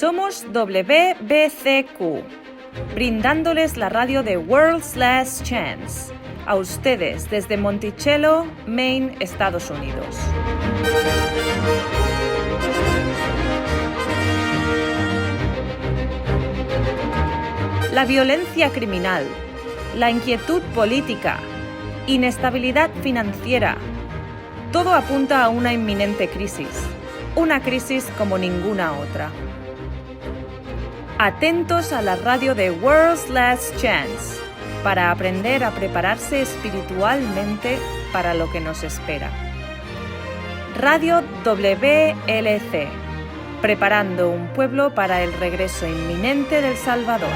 Somos WBCQ, brindándoles la radio de World's Last Chance, a ustedes desde Monticello, Maine, Estados Unidos. La violencia criminal, la inquietud política, inestabilidad financiera, todo apunta a una inminente crisis, una crisis como ninguna otra. Atentos a la radio de World's Last Chance para aprender a prepararse espiritualmente para lo que nos espera. Radio WLC, preparando un pueblo para el regreso inminente del Salvador.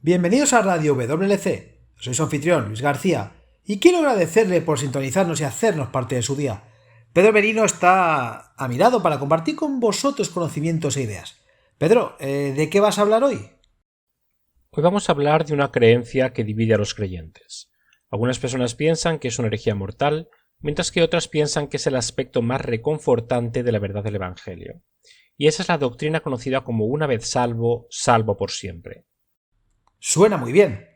Bienvenidos a Radio WLC, soy su anfitrión Luis García y quiero agradecerle por sintonizarnos y hacernos parte de su día. Pedro Merino está a mi lado para compartir con vosotros conocimientos e ideas. Pedro, ¿de qué vas a hablar hoy? Hoy vamos a hablar de una creencia que divide a los creyentes. Algunas personas piensan que es una herejía mortal, mientras que otras piensan que es el aspecto más reconfortante de la verdad del Evangelio. Y esa es la doctrina conocida como una vez salvo, salvo por siempre. Suena muy bien.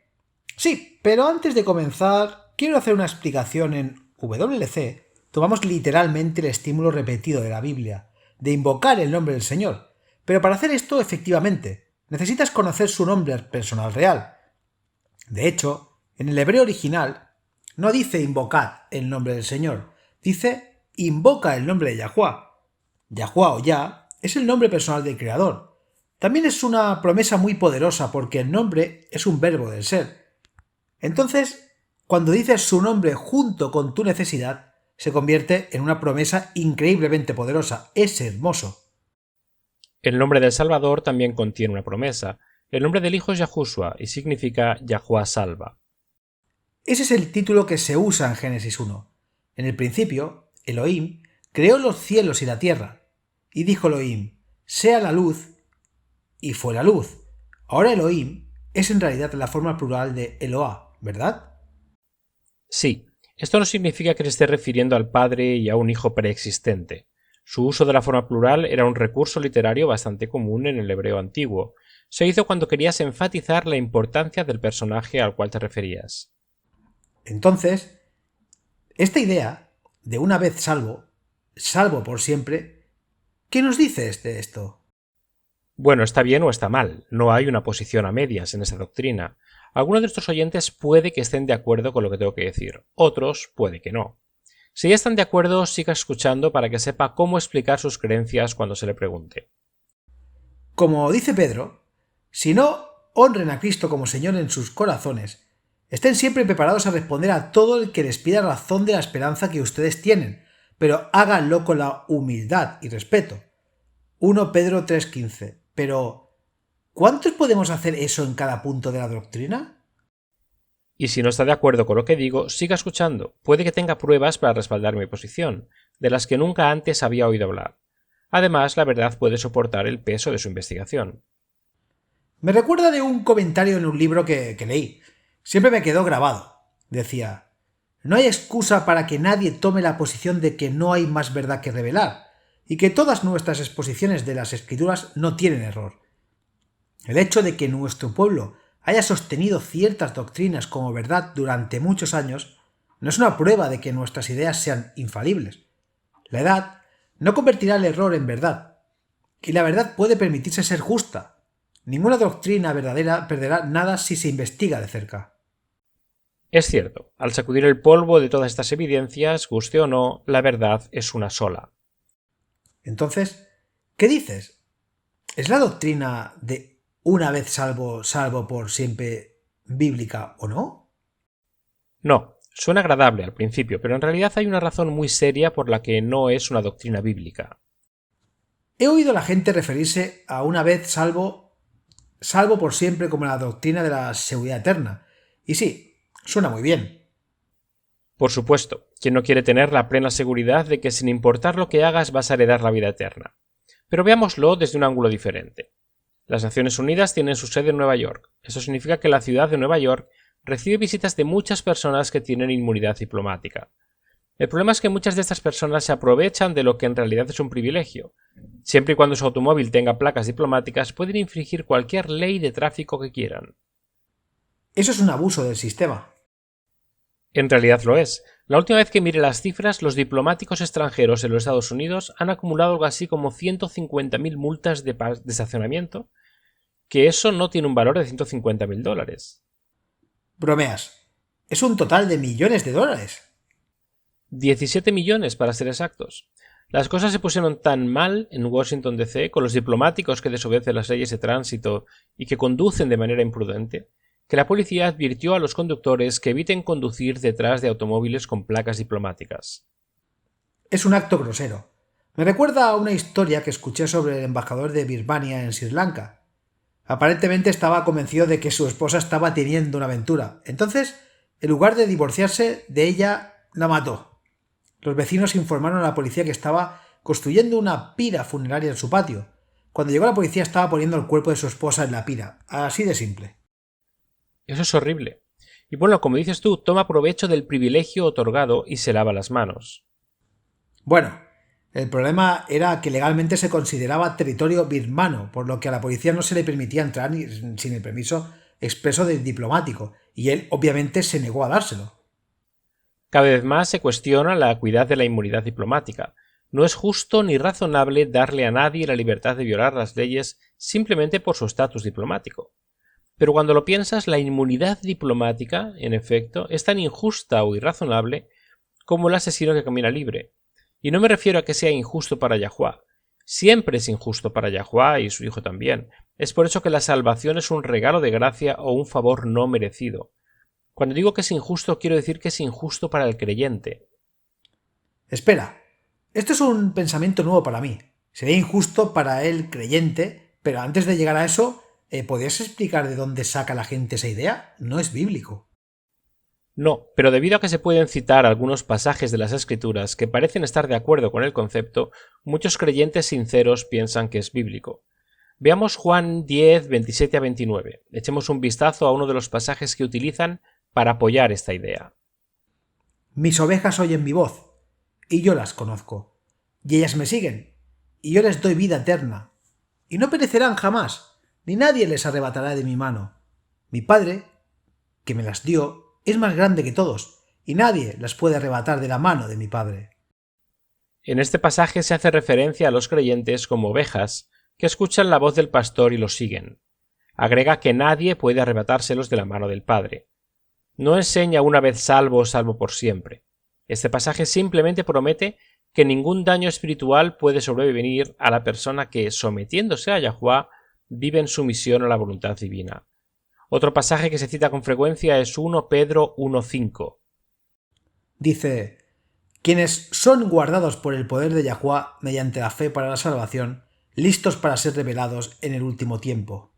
Sí, pero antes de comenzar, quiero hacer una explicación. En WLC tomamos literalmente el estímulo repetido de la Biblia, de invocar el nombre del Señor. Pero para hacer esto efectivamente, necesitas conocer su nombre personal real. De hecho, en el hebreo original no dice invocad el nombre del Señor, dice invoca el nombre de Yahuwah. Yahuwah o Yah es el nombre personal del Creador. También es una promesa muy poderosa porque el nombre es un verbo del ser. Entonces, cuando dices su nombre junto con tu necesidad, se convierte en una promesa increíblemente poderosa. Es hermoso. El nombre del Salvador también contiene una promesa. El nombre del Hijo es Yahushua y significa Yahuwah salva. Ese es el título que se usa en Génesis 1. En el principio, Elohim creó los cielos y la tierra. Y dijo Elohim, sea la luz, y fue la luz. Ahora Elohim es en realidad la forma plural de Eloah, ¿verdad? Sí, esto no significa que se esté refiriendo al Padre y a un Hijo preexistente. Su uso de la forma plural era un recurso literario bastante común en el hebreo antiguo. Se hizo cuando querías enfatizar la importancia del personaje al cual te referías. Entonces, esta idea de una vez salvo, salvo por siempre, ¿qué nos dice de esto? Bueno, está bien o está mal, no hay una posición a medias en esa doctrina. Algunos de nuestros oyentes puede que estén de acuerdo con lo que tengo que decir, otros puede que no. Si ya están de acuerdo, siga escuchando para que sepa cómo explicar sus creencias cuando se le pregunte. Como dice Pedro, si no honren a Cristo como Señor en sus corazones, estén siempre preparados a responder a todo el que les pida razón de la esperanza que ustedes tienen, pero háganlo con la humildad y respeto. 1 Pedro 3:15. Pero, ¿cuántos podemos hacer eso en cada punto de la doctrina? Y si no está de acuerdo con lo que digo, siga escuchando. Puede que tenga pruebas para respaldar mi posición, de las que nunca antes había oído hablar. Además, la verdad puede soportar el peso de su investigación. Me recuerda de un comentario en un libro que leí. Siempre me quedó grabado. Decía, no hay excusa para que nadie tome la posición de que no hay más verdad que revelar, y que todas nuestras exposiciones de las Escrituras no tienen error. El hecho de que nuestro pueblo haya sostenido ciertas doctrinas como verdad durante muchos años no es una prueba de que nuestras ideas sean infalibles. La edad no convertirá el error en verdad, y la verdad puede permitirse ser justa. Ninguna doctrina verdadera perderá nada si se investiga de cerca. Es cierto, al sacudir el polvo de todas estas evidencias, guste o no, la verdad es una sola. Entonces, ¿qué dices? ¿Es la doctrina de una vez salvo, salvo por siempre bíblica o no? No, suena agradable al principio, pero en realidad hay una razón muy seria por la que no es una doctrina bíblica. He oído a la gente referirse a una vez salvo, salvo por siempre como la doctrina de la seguridad eterna. Y sí, suena muy bien. Por supuesto, ¿quién no quiere tener la plena seguridad de que sin importar lo que hagas vas a heredar la vida eterna? Pero veámoslo desde un ángulo diferente. Las Naciones Unidas tienen su sede en Nueva York. Eso significa que la ciudad de Nueva York recibe visitas de muchas personas que tienen inmunidad diplomática. El problema es que muchas de estas personas se aprovechan de lo que en realidad es un privilegio. Siempre y cuando su automóvil tenga placas diplomáticas, pueden infringir cualquier ley de tráfico que quieran. Eso es un abuso del sistema. En realidad lo es. La última vez que miré las cifras, los diplomáticos extranjeros en los Estados Unidos han acumulado algo así como 150.000 multas de estacionamiento, que eso no tiene un valor de $150.000. Bromeas. Es un total de millones de dólares. 17 millones para ser exactos. Las cosas se pusieron tan mal en Washington DC con los diplomáticos que desobedecen las leyes de tránsito y que conducen de manera imprudente, que la policía advirtió a los conductores que eviten conducir detrás de automóviles con placas diplomáticas. Es un acto grosero. Me recuerda a una historia que escuché sobre el embajador de Birmania en Sri Lanka. Aparentemente estaba convencido de que su esposa estaba teniendo una aventura. Entonces, en lugar de divorciarse de ella, la mató. Los vecinos informaron a la policía que estaba construyendo una pira funeraria en su patio. Cuando llegó la policía estaba poniendo el cuerpo de su esposa en la pira. Así de simple. Eso es horrible. Y bueno, como dices tú, toma provecho del privilegio otorgado y se lava las manos. Bueno, el problema era que legalmente se consideraba territorio birmano, por lo que a la policía no se le permitía entrar sin el permiso expreso del diplomático, y él obviamente se negó a dárselo. Cada vez más se cuestiona la acuidad de la inmunidad diplomática. No es justo ni razonable darle a nadie la libertad de violar las leyes simplemente por su estatus diplomático. Pero cuando lo piensas, la inmunidad diplomática, en efecto, es tan injusta o irrazonable como el asesino que camina libre. Y no me refiero a que sea injusto para Yahuwah. Siempre es injusto para Yahuwah y su hijo también. Es por eso que la salvación es un regalo de gracia o un favor no merecido. Cuando digo que es injusto, quiero decir que es injusto para el creyente. Espera, esto es un pensamiento nuevo para mí. Sería injusto para el creyente, pero antes de llegar a eso, ¿podrías explicar de dónde saca la gente esa idea? No es bíblico. No, pero debido a que se pueden citar algunos pasajes de las Escrituras que parecen estar de acuerdo con el concepto, muchos creyentes sinceros piensan que es bíblico. Veamos Juan 10, 27 a 29. Echemos un vistazo a uno de los pasajes que utilizan para apoyar esta idea. Mis ovejas oyen mi voz, y yo las conozco, y ellas me siguen, y yo les doy vida eterna, y no perecerán jamás, ni nadie les arrebatará de mi mano. Mi Padre, que me las dio, es más grande que todos, y nadie las puede arrebatar de la mano de mi Padre. En este pasaje se hace referencia a los creyentes como ovejas que escuchan la voz del pastor y los siguen. Agrega que nadie puede arrebatárselos de la mano del Padre. No enseña una vez salvo por siempre. Este pasaje simplemente promete que ningún daño espiritual puede sobrevenir a la persona que, sometiéndose a Yahuwah, vive en sumisión a la voluntad divina. Otro pasaje que se cita con frecuencia es 1 Pedro 1:5. Dice: quienes son guardados por el poder de Yahuwah mediante la fe para la salvación, listos para ser revelados en el último tiempo.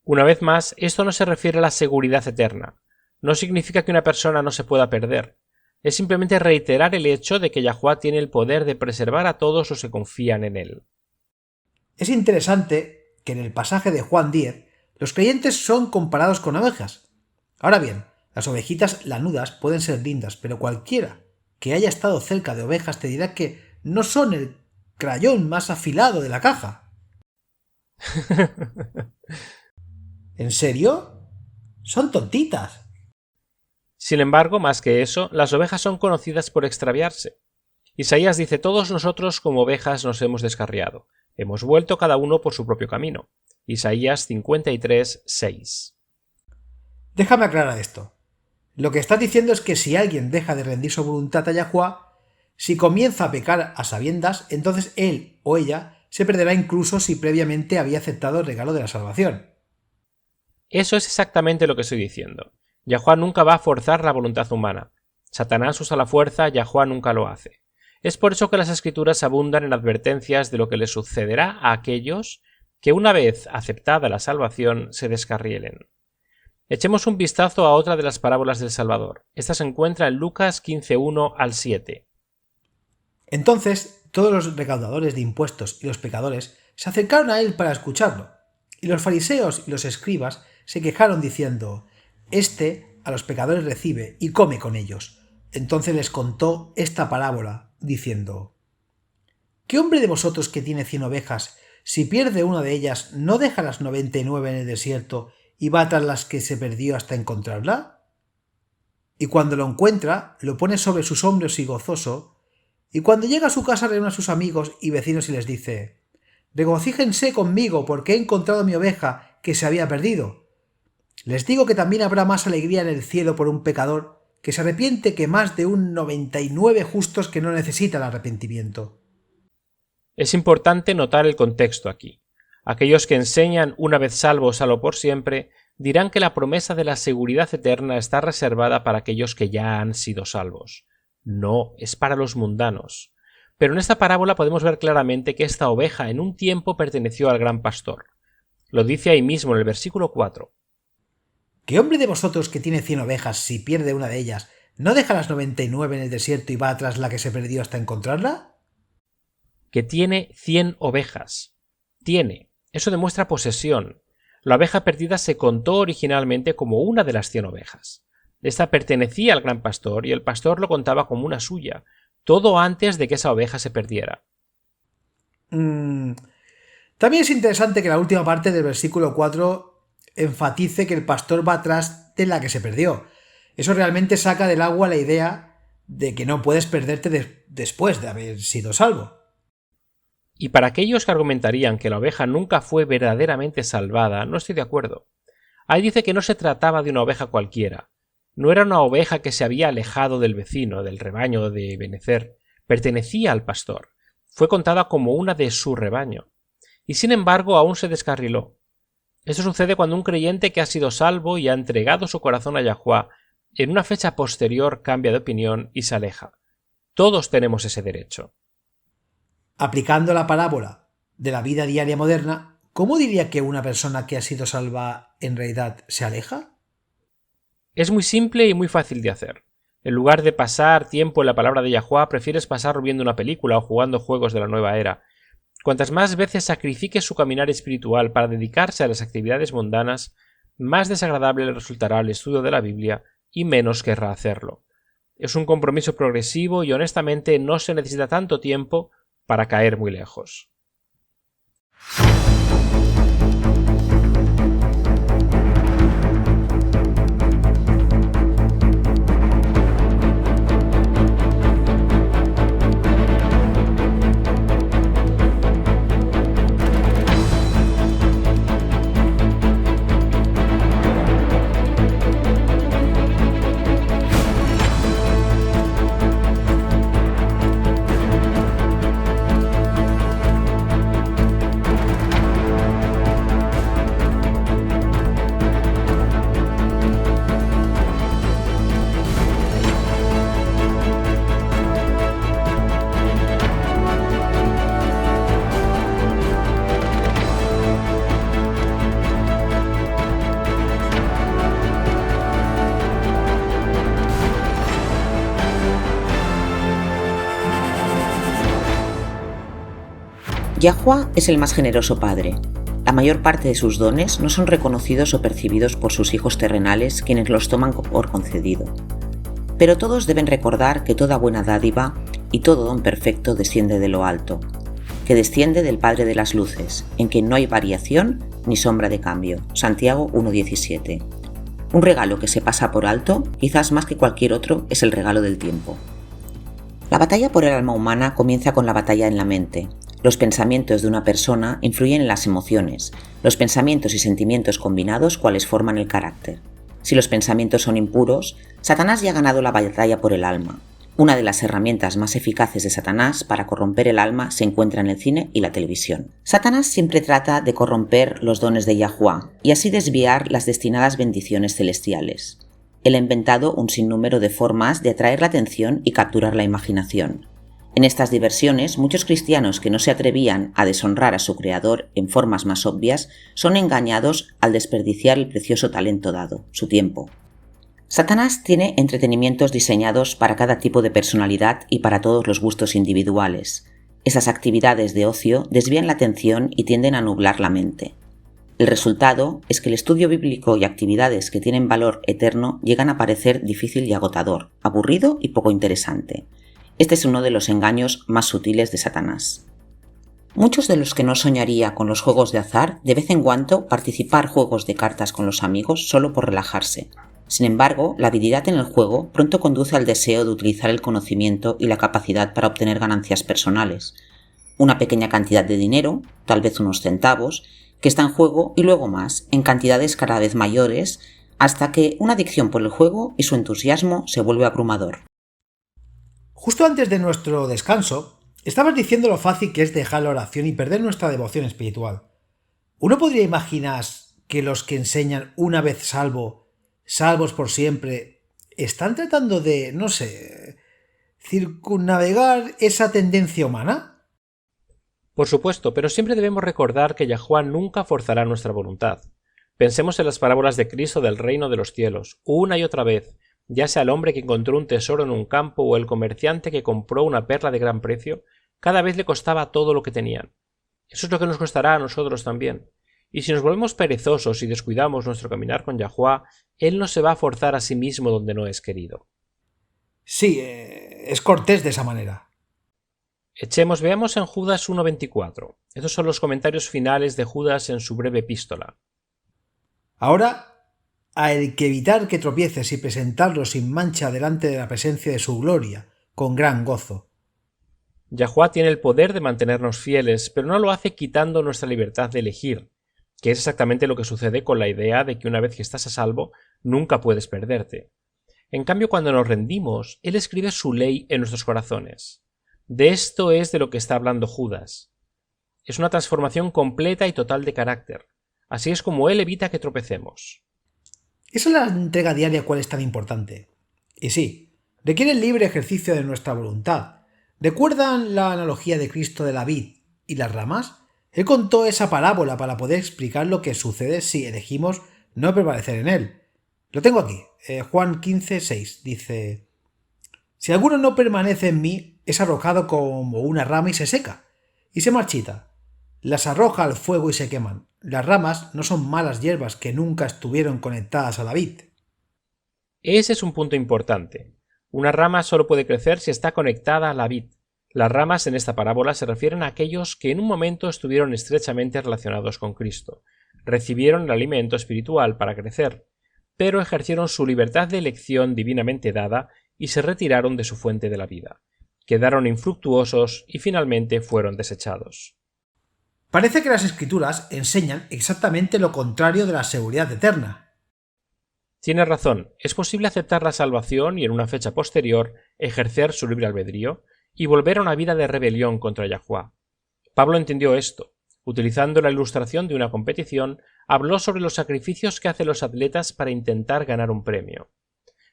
Una vez más, esto no se refiere a la seguridad eterna. No significa que una persona no se pueda perder. Es simplemente reiterar el hecho de que Yahuwah tiene el poder de preservar a todos los que confían en él. Es interesante que en el pasaje de Juan 10, los creyentes son comparados con ovejas. Ahora bien, las ovejitas lanudas pueden ser lindas, pero cualquiera que haya estado cerca de ovejas te dirá que no son el crayón más afilado de la caja. ¿En serio? Son tontitas. Sin embargo, más que eso, las ovejas son conocidas por extraviarse. Isaías dice: todos nosotros como ovejas nos hemos descarriado. Hemos vuelto cada uno por su propio camino. Isaías 53, 6. Déjame aclarar esto. Lo que estás diciendo es que si alguien deja de rendir su voluntad a Yahuwah, si comienza a pecar a sabiendas, entonces él o ella se perderá incluso si previamente había aceptado el regalo de la salvación. Eso es exactamente lo que estoy diciendo. Yahuwah nunca va a forzar la voluntad humana. Satanás usa la fuerza, Yahuwah nunca lo hace. Es por eso que las Escrituras abundan en advertencias de lo que le sucederá a aquellos que una vez aceptada la salvación se descarrielen. Echemos un vistazo a otra de las parábolas del Salvador. Esta se encuentra en Lucas 15:1 al 7. Entonces todos los recaudadores de impuestos y los pecadores se acercaron a él para escucharlo, y los fariseos y los escribas se quejaron diciendo: Este a los pecadores recibe y come con ellos. Entonces les contó esta parábola, diciendo: ¿Qué hombre de vosotros que tiene 100 ovejas, si pierde una de ellas, no deja las 99 en el desierto y va tras las que se perdió hasta encontrarla? Y cuando lo encuentra, lo pone sobre sus hombros y gozoso, y cuando llega a su casa reúne a sus amigos y vecinos y les dice: regocíjense conmigo porque he encontrado mi oveja que se había perdido. Les digo que también habrá más alegría en el cielo por un pecador que se arrepiente que más de un 99 justos que no necesitan arrepentimiento. Es importante notar el contexto aquí. Aquellos que enseñan una vez salvo, salvo por siempre, dirán que la promesa de la seguridad eterna está reservada para aquellos que ya han sido salvos. No, es para los mundanos. Pero en esta parábola podemos ver claramente que esta oveja en un tiempo perteneció al gran pastor. Lo dice ahí mismo en el versículo 4. ¿Qué hombre de vosotros que tiene 100 ovejas, si pierde una de ellas, no deja las 99 en el desierto y va tras la que se perdió hasta encontrarla? Que tiene 100 ovejas. Tiene. Eso demuestra posesión. La oveja perdida se contó originalmente como una de las 100 ovejas. Esta pertenecía al gran pastor y el pastor lo contaba como una suya, todo antes de que esa oveja se perdiera. También es interesante que la última parte del versículo 4 enfatice que el pastor va atrás de la que se perdió. Eso realmente saca del agua la idea de que no puedes perderte después de haber sido salvo. Y para aquellos que argumentarían que la oveja nunca fue verdaderamente salvada, no estoy de acuerdo. Ahí dice que no se trataba de una oveja cualquiera. No era una oveja que se había alejado del vecino, del rebaño de Benecer. Pertenecía al pastor. Fue contada como una de su rebaño. Y sin embargo aún se descarriló. Eso sucede cuando un creyente que ha sido salvo y ha entregado su corazón a Yahuwá, en una fecha posterior cambia de opinión y se aleja. Todos tenemos ese derecho. Aplicando la parábola de la vida diaria moderna, ¿cómo diría que una persona que ha sido salva en realidad se aleja? Es muy simple y muy fácil de hacer. En lugar de pasar tiempo en la palabra de Yahuwá, prefieres pasarlo viendo una película o jugando juegos de la nueva era. Cuantas más veces sacrifique su caminar espiritual para dedicarse a las actividades mundanas, más desagradable le resultará el estudio de la Biblia y menos querrá hacerlo. Es un compromiso progresivo y honestamente no se necesita tanto tiempo para caer muy lejos. Yahuwá es el más generoso Padre. La mayor parte de sus dones no son reconocidos o percibidos por sus hijos terrenales, quienes los toman por concedido. Pero todos deben recordar que toda buena dádiva y todo don perfecto desciende de lo alto, que desciende del Padre de las luces, en quien no hay variación ni sombra de cambio. Santiago 1:17. Un regalo que se pasa por alto, quizás más que cualquier otro, es el regalo del tiempo. La batalla por el alma humana comienza con la batalla en la mente. Los pensamientos de una persona influyen en las emociones, los pensamientos y sentimientos combinados cuales forman el carácter. Si los pensamientos son impuros, Satanás ya ha ganado la batalla por el alma. Una de las herramientas más eficaces de Satanás para corromper el alma se encuentra en el cine y la televisión. Satanás siempre trata de corromper los dones de Yahuwá y así desviar las destinadas bendiciones celestiales. Él ha inventado un sinnúmero de formas de atraer la atención y capturar la imaginación. En estas diversiones, muchos cristianos que no se atrevían a deshonrar a su Creador en formas más obvias son engañados al desperdiciar el precioso talento dado, su tiempo. Satanás tiene entretenimientos diseñados para cada tipo de personalidad y para todos los gustos individuales. Esas actividades de ocio desvían la atención y tienden a nublar la mente. El resultado es que el estudio bíblico y actividades que tienen valor eterno llegan a parecer difícil y agotador, aburrido y poco interesante. Este es uno de los engaños más sutiles de Satanás. Muchos de los que no soñaría con los juegos de azar, de vez en cuando participar juegos de cartas con los amigos solo por relajarse. Sin embargo, la habilidad en el juego pronto conduce al deseo de utilizar el conocimiento y la capacidad para obtener ganancias personales. Una pequeña cantidad de dinero, tal vez unos centavos, que está en juego y luego más, en cantidades cada vez mayores, hasta que una adicción por el juego y su entusiasmo se vuelve abrumador. Justo antes de nuestro descanso, estabas diciendo lo fácil que es dejar la oración y perder nuestra devoción espiritual. ¿Uno podría imaginar que los que enseñan una vez salvos por siempre, están tratando de, no sé, circunnavegar esa tendencia humana? Por supuesto, pero siempre debemos recordar que Yahuwá nunca forzará nuestra voluntad. Pensemos en las parábolas de Cristo del reino de los cielos, una y otra vez, ya sea el hombre que encontró un tesoro en un campo o el comerciante que compró una perla de gran precio, cada vez le costaba todo lo que tenían. Eso es lo que nos costará a nosotros también. Y si nos volvemos perezosos y descuidamos nuestro caminar con Yahuwá, Él no se va a forzar a sí mismo donde no es querido. Sí, es cortés de esa manera. Veamos en Judas 1:24. Estos son los comentarios finales de Judas en su breve epístola. Ahora, a el que evitar que tropieces y presentarlo sin mancha delante de la presencia de su gloria, con gran gozo. Yahuwá tiene el poder de mantenernos fieles, pero no lo hace quitando nuestra libertad de elegir, que es exactamente lo que sucede con la idea de que una vez que estás a salvo, nunca puedes perderte. En cambio, cuando nos rendimos, Él escribe su ley en nuestros corazones. De esto es de lo que está hablando Judas. Es una transformación completa y total de carácter. Así es como Él evita que tropecemos. Esa es la entrega diaria cual es tan importante. Y sí, requiere el libre ejercicio de nuestra voluntad. ¿Recuerdan la analogía de Cristo de la vid y las ramas? Él contó esa parábola para poder explicar lo que sucede si elegimos no permanecer en él. Lo tengo aquí, Juan 15:6, dice: Si alguno no permanece en mí, es arrojado como una rama y se seca, y se marchita. Las arroja al fuego y se queman. Las ramas no son malas hierbas que nunca estuvieron conectadas a la vid. Ese es un punto importante. Una rama solo puede crecer si está conectada a la vid. Las ramas en esta parábola se refieren a aquellos que en un momento estuvieron estrechamente relacionados con Cristo, recibieron el alimento espiritual para crecer, pero ejercieron su libertad de elección divinamente dada y se retiraron de su fuente de la vida. Quedaron infructuosos y finalmente fueron desechados. Parece que las Escrituras enseñan exactamente lo contrario de la seguridad eterna. Tienes razón, es posible aceptar la salvación y en una fecha posterior ejercer su libre albedrío y volver a una vida de rebelión contra Yahuwá. Pablo entendió esto. Utilizando la ilustración de una competición, habló sobre los sacrificios que hacen los atletas para intentar ganar un premio.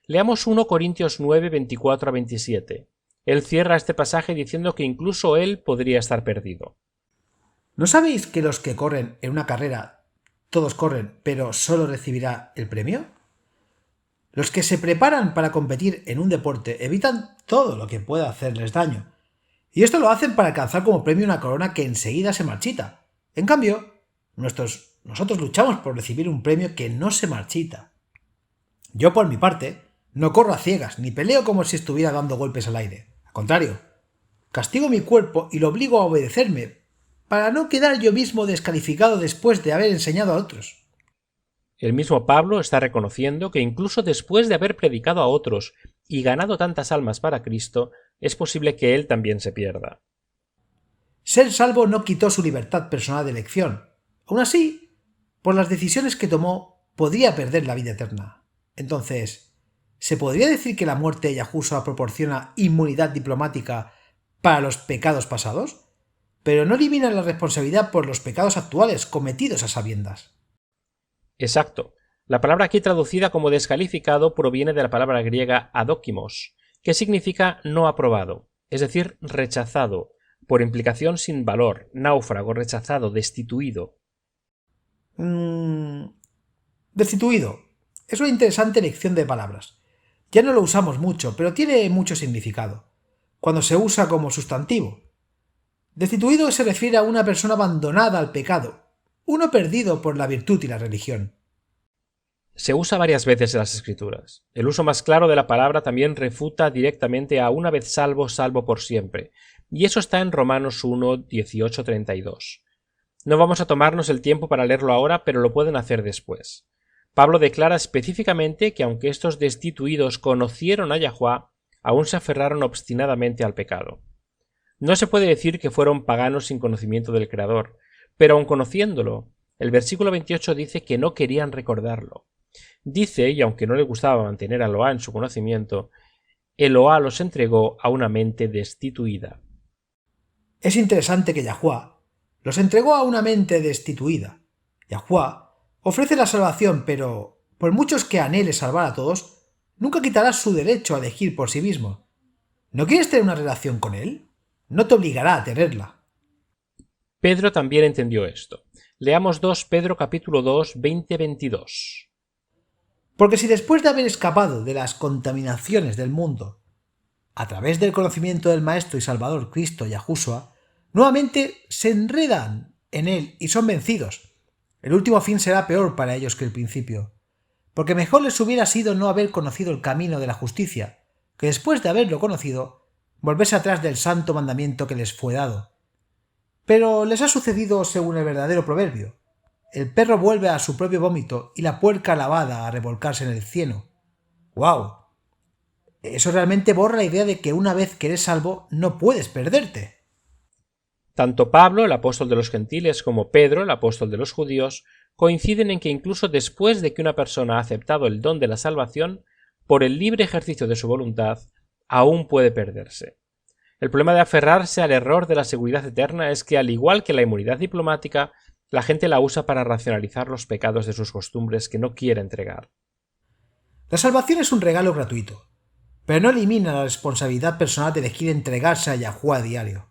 Leamos 1 Corintios 9:24-27. Él cierra este pasaje diciendo que incluso él podría estar perdido. ¿No sabéis que los que corren en una carrera, todos corren, pero solo recibirá el premio? Los que se preparan para competir en un deporte evitan todo lo que pueda hacerles daño, y esto lo hacen para alcanzar como premio una corona que enseguida se marchita. En cambio, nosotros luchamos por recibir un premio que no se marchita. Yo, por mi parte, no corro a ciegas ni peleo como si estuviera dando golpes al aire. Al contrario, castigo mi cuerpo y lo obligo a obedecerme para no quedar yo mismo descalificado después de haber enseñado a otros. El mismo Pablo está reconociendo que incluso después de haber predicado a otros y ganado tantas almas para Cristo, es posible que él también se pierda. Ser salvo no quitó su libertad personal de elección. Aún así, por las decisiones que tomó, podría perder la vida eterna. Entonces, ¿se podría decir que la muerte de Yahushua proporciona inmunidad diplomática para los pecados pasados? Pero no elimina la responsabilidad por los pecados actuales cometidos a sabiendas. Exacto. La palabra aquí traducida como descalificado proviene de la palabra griega adókimos, que significa no aprobado, es decir, rechazado, por implicación sin valor, náufrago, rechazado, destituido. Destituido. Es una interesante elección de palabras. Ya no lo usamos mucho, pero tiene mucho significado, cuando se usa como sustantivo. Destituido se refiere a una persona abandonada al pecado, uno perdido por la virtud y la religión. Se usa varias veces en las Escrituras. El uso más claro de la palabra también refuta directamente a una vez salvo, salvo por siempre, y eso está en Romanos 1, 18, 32. No vamos a tomarnos el tiempo para leerlo ahora, pero lo pueden hacer después. Pablo declara específicamente que aunque estos destituidos conocieron a Yahuwah, aún se aferraron obstinadamente al pecado. No se puede decir que fueron paganos sin conocimiento del Creador, pero aun conociéndolo, el versículo 28 dice que no querían recordarlo. Dice, y aunque no le gustaba mantener a Eloá en su conocimiento, Eloá los entregó a una mente destituida. Es interesante que Yahuwah los entregó a una mente destituida. Yahuwah ofrece la salvación, pero por muchos que anhele salvar a todos, nunca quitará su derecho a elegir por sí mismo. ¿No quieres tener una relación con él? No te obligará a tenerla. Pedro también entendió esto. Leamos 2 Pedro capítulo 2, 20-22. Porque si después de haber escapado de las contaminaciones del mundo, a través del conocimiento del Maestro y Salvador Cristo Yahushua, nuevamente se enredan en él y son vencidos, el último fin será peor para ellos que el principio, porque mejor les hubiera sido no haber conocido el camino de la justicia, que después de haberlo conocido, volverse atrás del santo mandamiento que les fue dado. Pero les ha sucedido según el verdadero proverbio. El perro vuelve a su propio vómito y la puerca lavada a revolcarse en el cieno. ¡Guau! Eso realmente borra la idea de que una vez que eres salvo no puedes perderte. Tanto Pablo, el apóstol de los gentiles, como Pedro, el apóstol de los judíos, coinciden en que incluso después de que una persona ha aceptado el don de la salvación, por el libre ejercicio de su voluntad, aún puede perderse. El problema de aferrarse al error de la seguridad eterna es que, al igual que la inmunidad diplomática, la gente la usa para racionalizar los pecados de sus costumbres que no quiere entregar. La salvación es un regalo gratuito, pero no elimina la responsabilidad personal de elegir entregarse a Yahuwah a diario.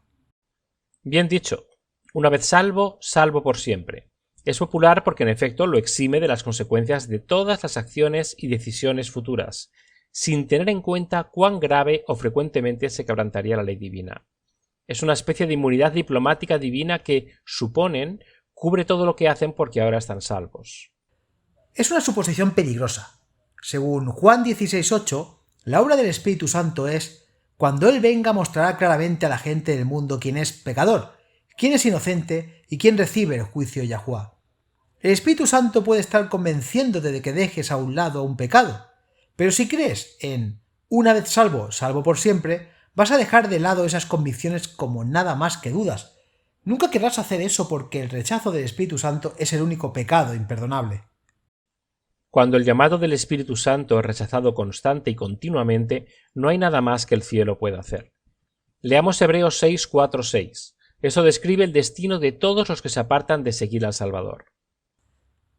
Bien dicho, una vez salvo, salvo por siempre. Es popular porque en efecto lo exime de las consecuencias de todas las acciones y decisiones futuras, sin tener en cuenta cuán grave o frecuentemente se quebrantaría la ley divina. Es una especie de inmunidad diplomática divina que, suponen, cubre todo lo que hacen porque ahora están salvos. Es una suposición peligrosa. Según Juan 16:8, la obra del Espíritu Santo es: cuando Él venga mostrará claramente a la gente del mundo quién es pecador, quién es inocente y quién recibe el juicio de Yahuwah. El Espíritu Santo puede estar convenciéndote de que dejes a un lado un pecado, pero si crees en una vez salvo, salvo por siempre, vas a dejar de lado esas convicciones como nada más que dudas. Nunca querrás hacer eso porque el rechazo del Espíritu Santo es el único pecado imperdonable. Cuando el llamado del Espíritu Santo es rechazado constante y continuamente, no hay nada más que el cielo pueda hacer. Leamos Hebreos 6, 4, 6. Eso describe el destino de todos los que se apartan de seguir al Salvador.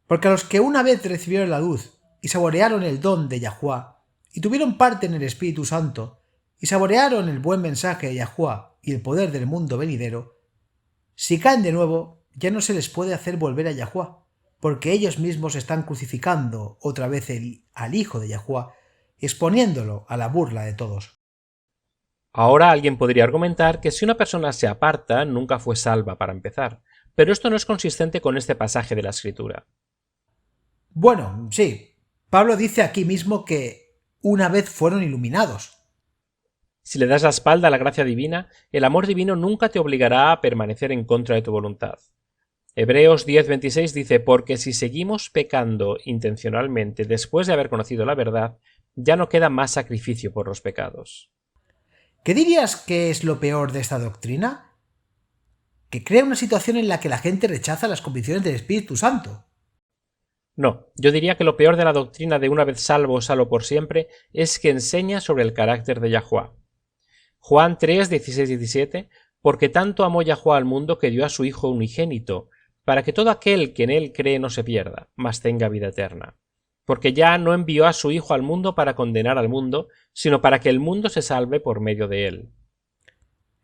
Porque a los que una vez recibieron la luz y saborearon el don de Yahuwah, y tuvieron parte en el Espíritu Santo, y saborearon el buen mensaje de Yahuwah y el poder del mundo venidero, si caen de nuevo, ya no se les puede hacer volver a Yahuwah, porque ellos mismos están crucificando otra vez al Hijo de Yahuwah, exponiéndolo a la burla de todos. Ahora alguien podría argumentar que si una persona se aparta, nunca fue salva para empezar, pero esto no es consistente con este pasaje de la Escritura. Bueno, sí, Pablo dice aquí mismo que una vez fueron iluminados. Si le das la espalda a la gracia divina, el amor divino nunca te obligará a permanecer en contra de tu voluntad. Hebreos 10:26 dice: porque si seguimos pecando intencionalmente después de haber conocido la verdad, ya no queda más sacrificio por los pecados. ¿Qué dirías que es lo peor de esta doctrina? Que crea una situación en la que la gente rechaza las convicciones del Espíritu Santo. No, yo diría que lo peor de la doctrina de una vez salvo, salvo por siempre, es que enseña sobre el carácter de Yahuwah. Juan 3, 16 y 17, porque tanto amó Yahuwah al mundo que dio a su Hijo unigénito, para que todo aquel que en él cree no se pierda, mas tenga vida eterna. Porque ya no envió a su Hijo al mundo para condenar al mundo, sino para que el mundo se salve por medio de él.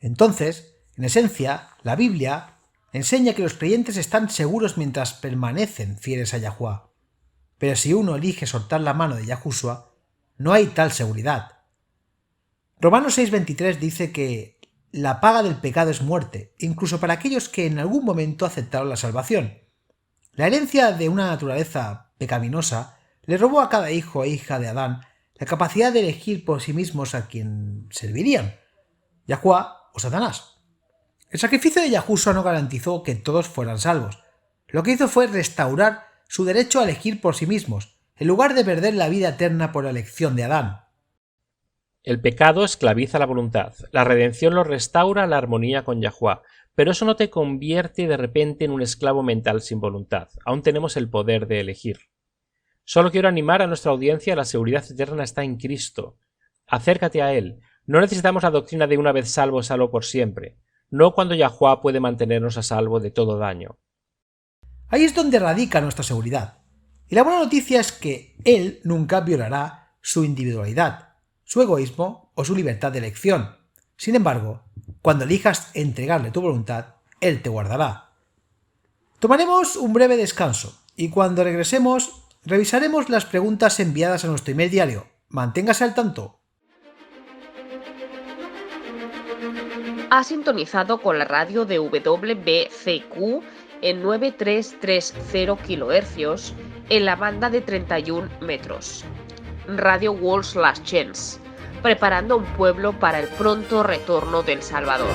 Entonces, en esencia, la Biblia enseña que los creyentes están seguros mientras permanecen fieles a Yahuwah. Pero si uno elige soltar la mano de Yahushua, no hay tal seguridad. Romanos 6:23 dice que la paga del pecado es muerte, incluso para aquellos que en algún momento aceptaron la salvación. La herencia de una naturaleza pecaminosa le robó a cada hijo e hija de Adán la capacidad de elegir por sí mismos a quien servirían, Yahuwá o Satanás. El sacrificio de Yahushua no garantizó que todos fueran salvos. Lo que hizo fue restaurar su derecho a elegir por sí mismos, en lugar de perder la vida eterna por la elección de Adán. El pecado esclaviza la voluntad, la redención lo restaura a la armonía con Yahuwá, pero eso no te convierte de repente en un esclavo mental sin voluntad. Aún tenemos el poder de elegir. Solo quiero animar a nuestra audiencia: la seguridad eterna está en Cristo. Acércate a Él. No necesitamos la doctrina de una vez salvo, salvo por siempre. No cuando Yahuwá puede mantenernos a salvo de todo daño. Ahí es donde radica nuestra seguridad. Y la buena noticia es que Él nunca violará su individualidad, su egoísmo o su libertad de elección. Sin embargo, cuando elijas entregarle tu voluntad, Él te guardará. Tomaremos un breve descanso y cuando regresemos revisaremos las preguntas enviadas a nuestro email diario. Manténgase al tanto. Ha sintonizado con la radio de WBCQ en 9330 kHz en la banda de 31 metros. Radio World's Last Chance, preparando un pueblo para el pronto retorno del Salvador.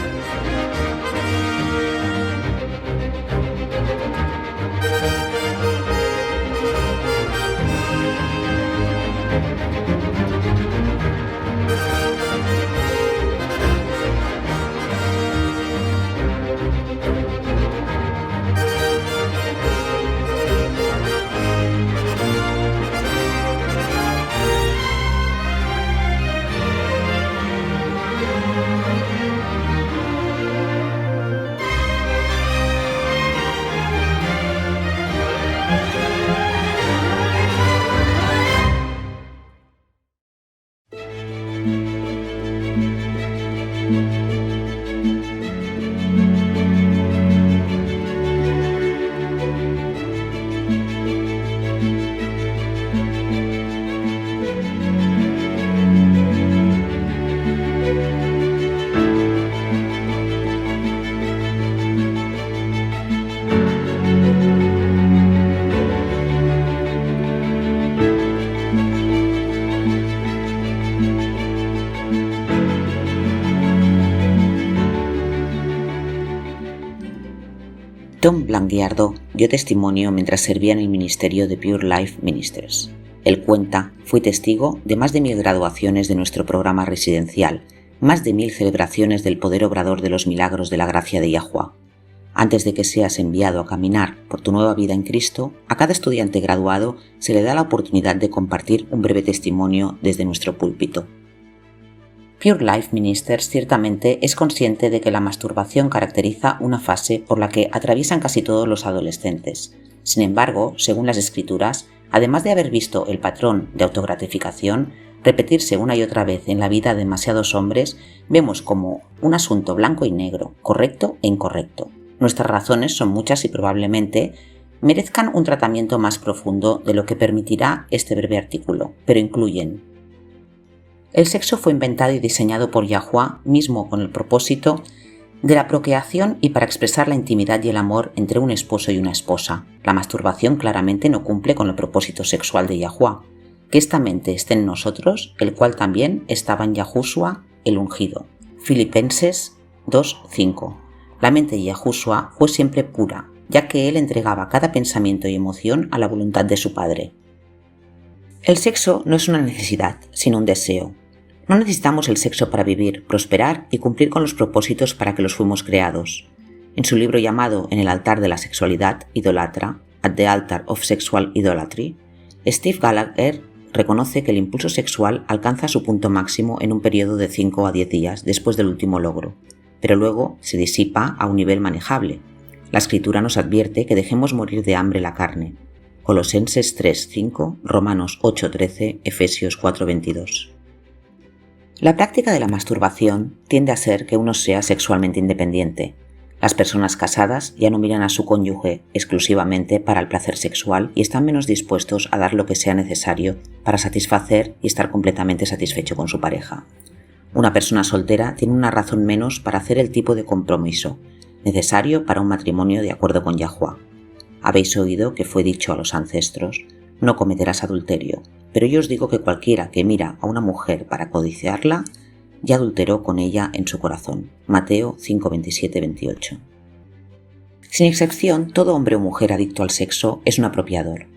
Tom Blanguiardo dio testimonio mientras servía en el ministerio de Pure Life Ministers. Él cuenta: fui testigo de más de 1000 graduaciones de nuestro programa residencial, más de 1000 celebraciones del poder obrador de los milagros de la gracia de Yahuwá. Antes de que seas enviado a caminar por tu nueva vida en Cristo, a cada estudiante graduado se le da la oportunidad de compartir un breve testimonio desde nuestro púlpito. Pure Life Ministers ciertamente es consciente de que la masturbación caracteriza una fase por la que atraviesan casi todos los adolescentes. Sin embargo, según las Escrituras, además de haber visto el patrón de autogratificación repetirse una y otra vez en la vida de demasiados hombres, vemos como un asunto blanco y negro, correcto e incorrecto. Nuestras razones son muchas y probablemente merezcan un tratamiento más profundo de lo que permitirá este breve artículo, pero incluyen: el sexo fue inventado y diseñado por Yahuwá mismo con el propósito de la procreación y para expresar la intimidad y el amor entre un esposo y una esposa. La masturbación claramente no cumple con el propósito sexual de Yahuwá. Que esta mente esté en nosotros, el cual también estaba en Yahushua, el ungido. Filipenses 2:5. La mente de Yahushua fue siempre pura, ya que él entregaba cada pensamiento y emoción a la voluntad de su Padre. El sexo no es una necesidad, sino un deseo. No necesitamos el sexo para vivir, prosperar y cumplir con los propósitos para que los fuimos creados. En su libro llamado En el altar de la sexualidad idolatra, At the Altar of Sexual Idolatry, Steve Gallagher reconoce que el impulso sexual alcanza su punto máximo en un periodo de 5 a 10 días después del último logro, pero luego se disipa a un nivel manejable. La Escritura nos advierte que dejemos morir de hambre la carne. Colosenses 3:5, Romanos 8:13, Efesios 4:22. La práctica de la masturbación tiende a ser que uno sea sexualmente independiente. Las personas casadas ya no miran a su cónyuge exclusivamente para el placer sexual y están menos dispuestos a dar lo que sea necesario para satisfacer y estar completamente satisfecho con su pareja. Una persona soltera tiene una razón menos para hacer el tipo de compromiso necesario para un matrimonio de acuerdo con Yahuwá. Habéis oído que fue dicho a los ancestros: no cometerás adulterio, pero yo os digo que cualquiera que mira a una mujer para codiciarla, ya adulteró con ella en su corazón. Mateo 5:27-28. Sin excepción, todo hombre o mujer adicto al sexo es un apropiador.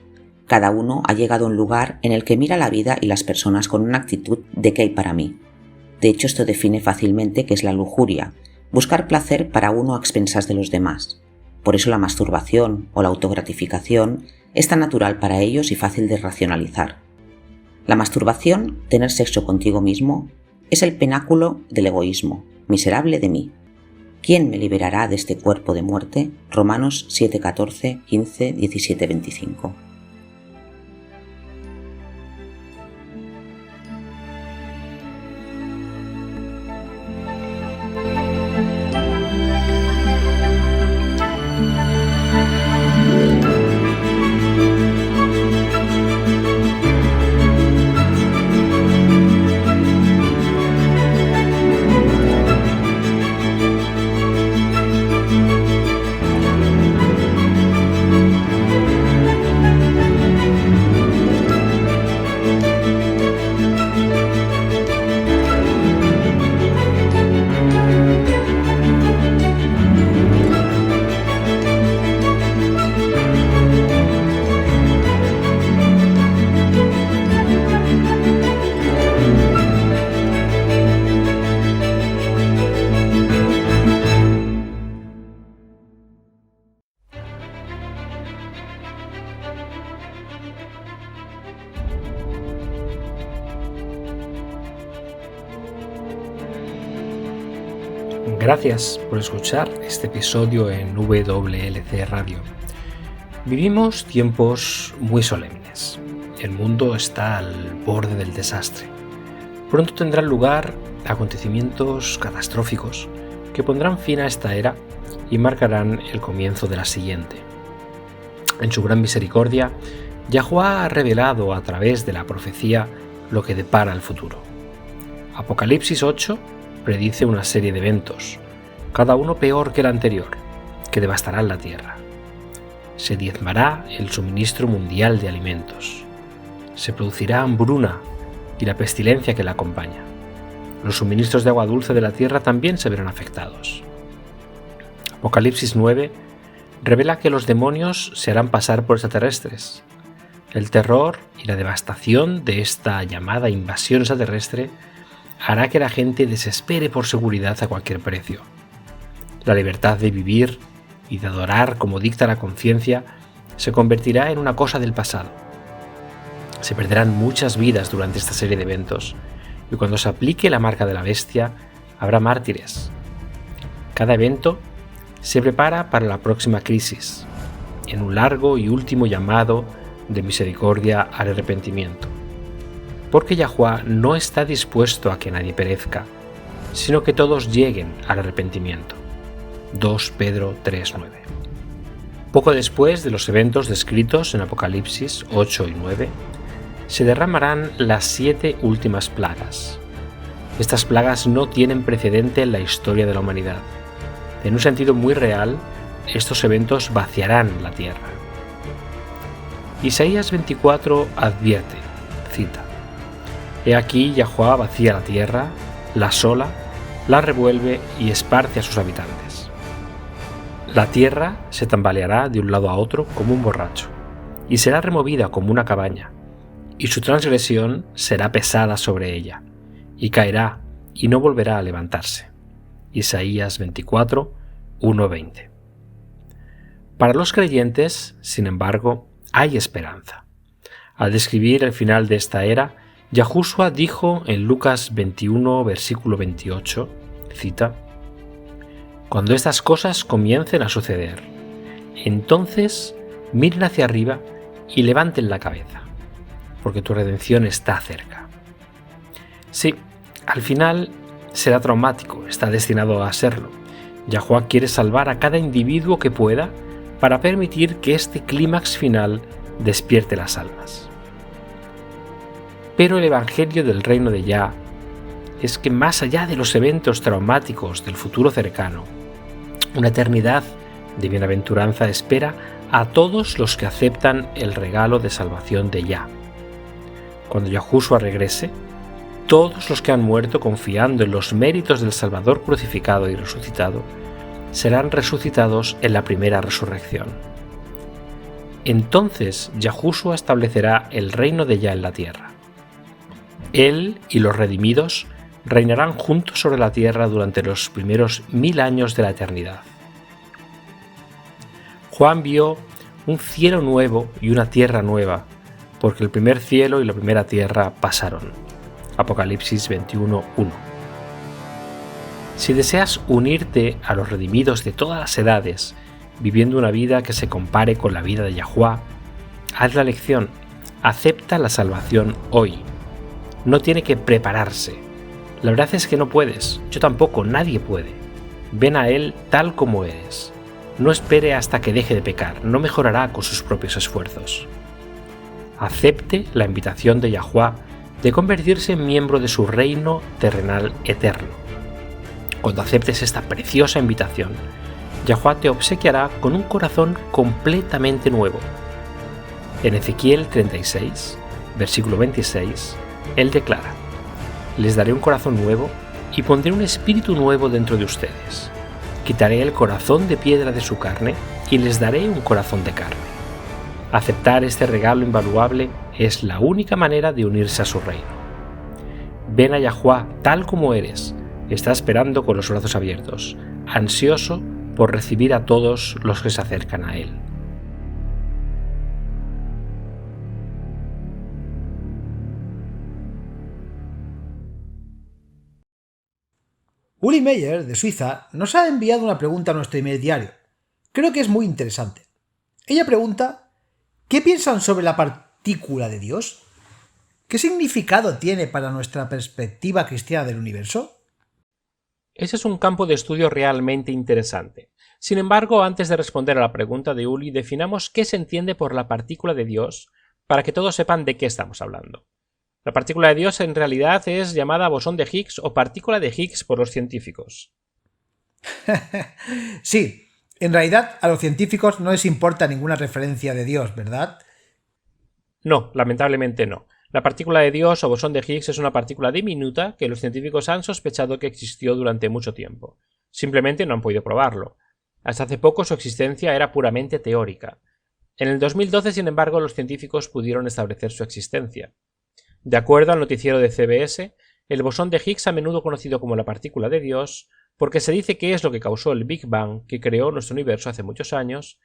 Cada uno ha llegado a un lugar en el que mira la vida y las personas con una actitud de ¿qué hay para mí? De hecho, esto define fácilmente qué es la lujuria: buscar placer para uno a expensas de los demás. Por eso la masturbación o la autogratificación es tan natural para ellos y fácil de racionalizar. La masturbación, tener sexo contigo mismo, es el pináculo del egoísmo. Miserable de mí. ¿Quién me liberará de este cuerpo de muerte? Romanos 7:14, 15, 17, 25. Gracias por escuchar este episodio en WLC Radio. Vivimos tiempos muy solemnes. El mundo está al borde del desastre. Pronto tendrán lugar acontecimientos catastróficos que pondrán fin a esta era y marcarán el comienzo de la siguiente. En su gran misericordia, Yahuwah ha revelado a través de la profecía lo que depara el futuro. Apocalipsis 8 predice una serie de eventos, cada uno peor que el anterior, que devastarán la tierra. Se diezmará el suministro mundial de alimentos. Se producirá hambruna y la pestilencia que la acompaña. Los suministros de agua dulce de la tierra también se verán afectados. Apocalipsis 9 revela que los demonios se harán pasar por extraterrestres. El terror y la devastación de esta llamada invasión extraterrestre hará que la gente desespere por seguridad a cualquier precio. La libertad de vivir y de adorar como dicta la conciencia se convertirá en una cosa del pasado. Se perderán muchas vidas durante esta serie de eventos, y cuando se aplique la marca de la bestia, habrá mártires. Cada evento se prepara para la próxima crisis, en un largo y último llamado de misericordia al arrepentimiento. Porque Yahuwah no está dispuesto a que nadie perezca, sino que todos lleguen al arrepentimiento. 2 Pedro 3:9. Poco después de los eventos descritos en Apocalipsis 8 y 9, se derramarán las 7 últimas plagas. Estas plagas no tienen precedente en la historia de la humanidad. En un sentido muy real, estos eventos vaciarán la tierra. Isaías 24 advierte, cita: He aquí Yahuwah vacía la tierra, la asola, la revuelve y esparce a sus habitantes. La tierra se tambaleará de un lado a otro como un borracho, y será removida como una cabaña, y su transgresión será pesada sobre ella, y caerá y no volverá a levantarse. Isaías 24, 1-20. Para los creyentes, sin embargo, hay esperanza. Al describir el final de esta era, Yahushua dijo en Lucas 21, versículo 28, cita: Cuando estas cosas comiencen a suceder, entonces miren hacia arriba y levanten la cabeza, porque tu redención está cerca. Sí, al final será traumático, está destinado a serlo. Yahuwah quiere salvar a cada individuo que pueda para permitir que este clímax final despierte las almas. Pero el Evangelio del Reino de Yah es que más allá de los eventos traumáticos del futuro cercano, una eternidad de bienaventuranza espera a todos los que aceptan el regalo de salvación de Yah. Cuando Yahushua regrese, todos los que han muerto confiando en los méritos del Salvador crucificado y resucitado serán resucitados en la primera resurrección. Entonces Yahushua establecerá el reino de Yah en la tierra. Él y los redimidos reinarán juntos sobre la tierra durante los primeros 1000 años de la eternidad. Juan vio un cielo nuevo y una tierra nueva, porque el primer cielo y la primera tierra pasaron. Apocalipsis 21:1. Si deseas unirte a los redimidos de todas las edades, viviendo una vida que se compare con la vida de Yahuwah, haz la elección, acepta la salvación hoy. No tiene que prepararse. La verdad es que no puedes, yo tampoco, nadie puede. Ven a Él tal como eres. No espere hasta que deje de pecar, no mejorará con sus propios esfuerzos. Acepte la invitación de Yahuwah de convertirse en miembro de su reino terrenal eterno. Cuando aceptes esta preciosa invitación, Yahuwah te obsequiará con un corazón completamente nuevo. En Ezequiel 36, versículo 26, Él declara: les daré un corazón nuevo y pondré un espíritu nuevo dentro de ustedes. Quitaré el corazón de piedra de su carne y les daré un corazón de carne. Aceptar este regalo invaluable es la única manera de unirse a su reino. Ven a Yahuwah tal como eres. Está esperando con los brazos abiertos, ansioso por recibir a todos los que se acercan a Él. Uli Meyer, de Suiza, nos ha enviado una pregunta a nuestro email diario. Creo que es muy interesante. Ella pregunta: ¿qué piensan sobre la partícula de Dios? ¿Qué significado tiene para nuestra perspectiva cristiana del universo? Ese es un campo de estudio realmente interesante. Sin embargo, antes de responder a la pregunta de Uli, definamos qué se entiende por la partícula de Dios para que todos sepan de qué estamos hablando. La partícula de Dios en realidad es llamada bosón de Higgs o partícula de Higgs por los científicos. Sí, en realidad a los científicos no les importa ninguna referencia de Dios, ¿verdad? No, lamentablemente no. La partícula de Dios o bosón de Higgs es una partícula diminuta que los científicos han sospechado que existió durante mucho tiempo. Simplemente no han podido probarlo. Hasta hace poco su existencia era puramente teórica. En el 2012, sin embargo, los científicos pudieron establecer su existencia. De acuerdo al noticiero de CBS, el bosón de Higgs, a menudo conocido como la partícula de Dios, porque se dice que es lo que causó el Big Bang que creó nuestro universo hace muchos años,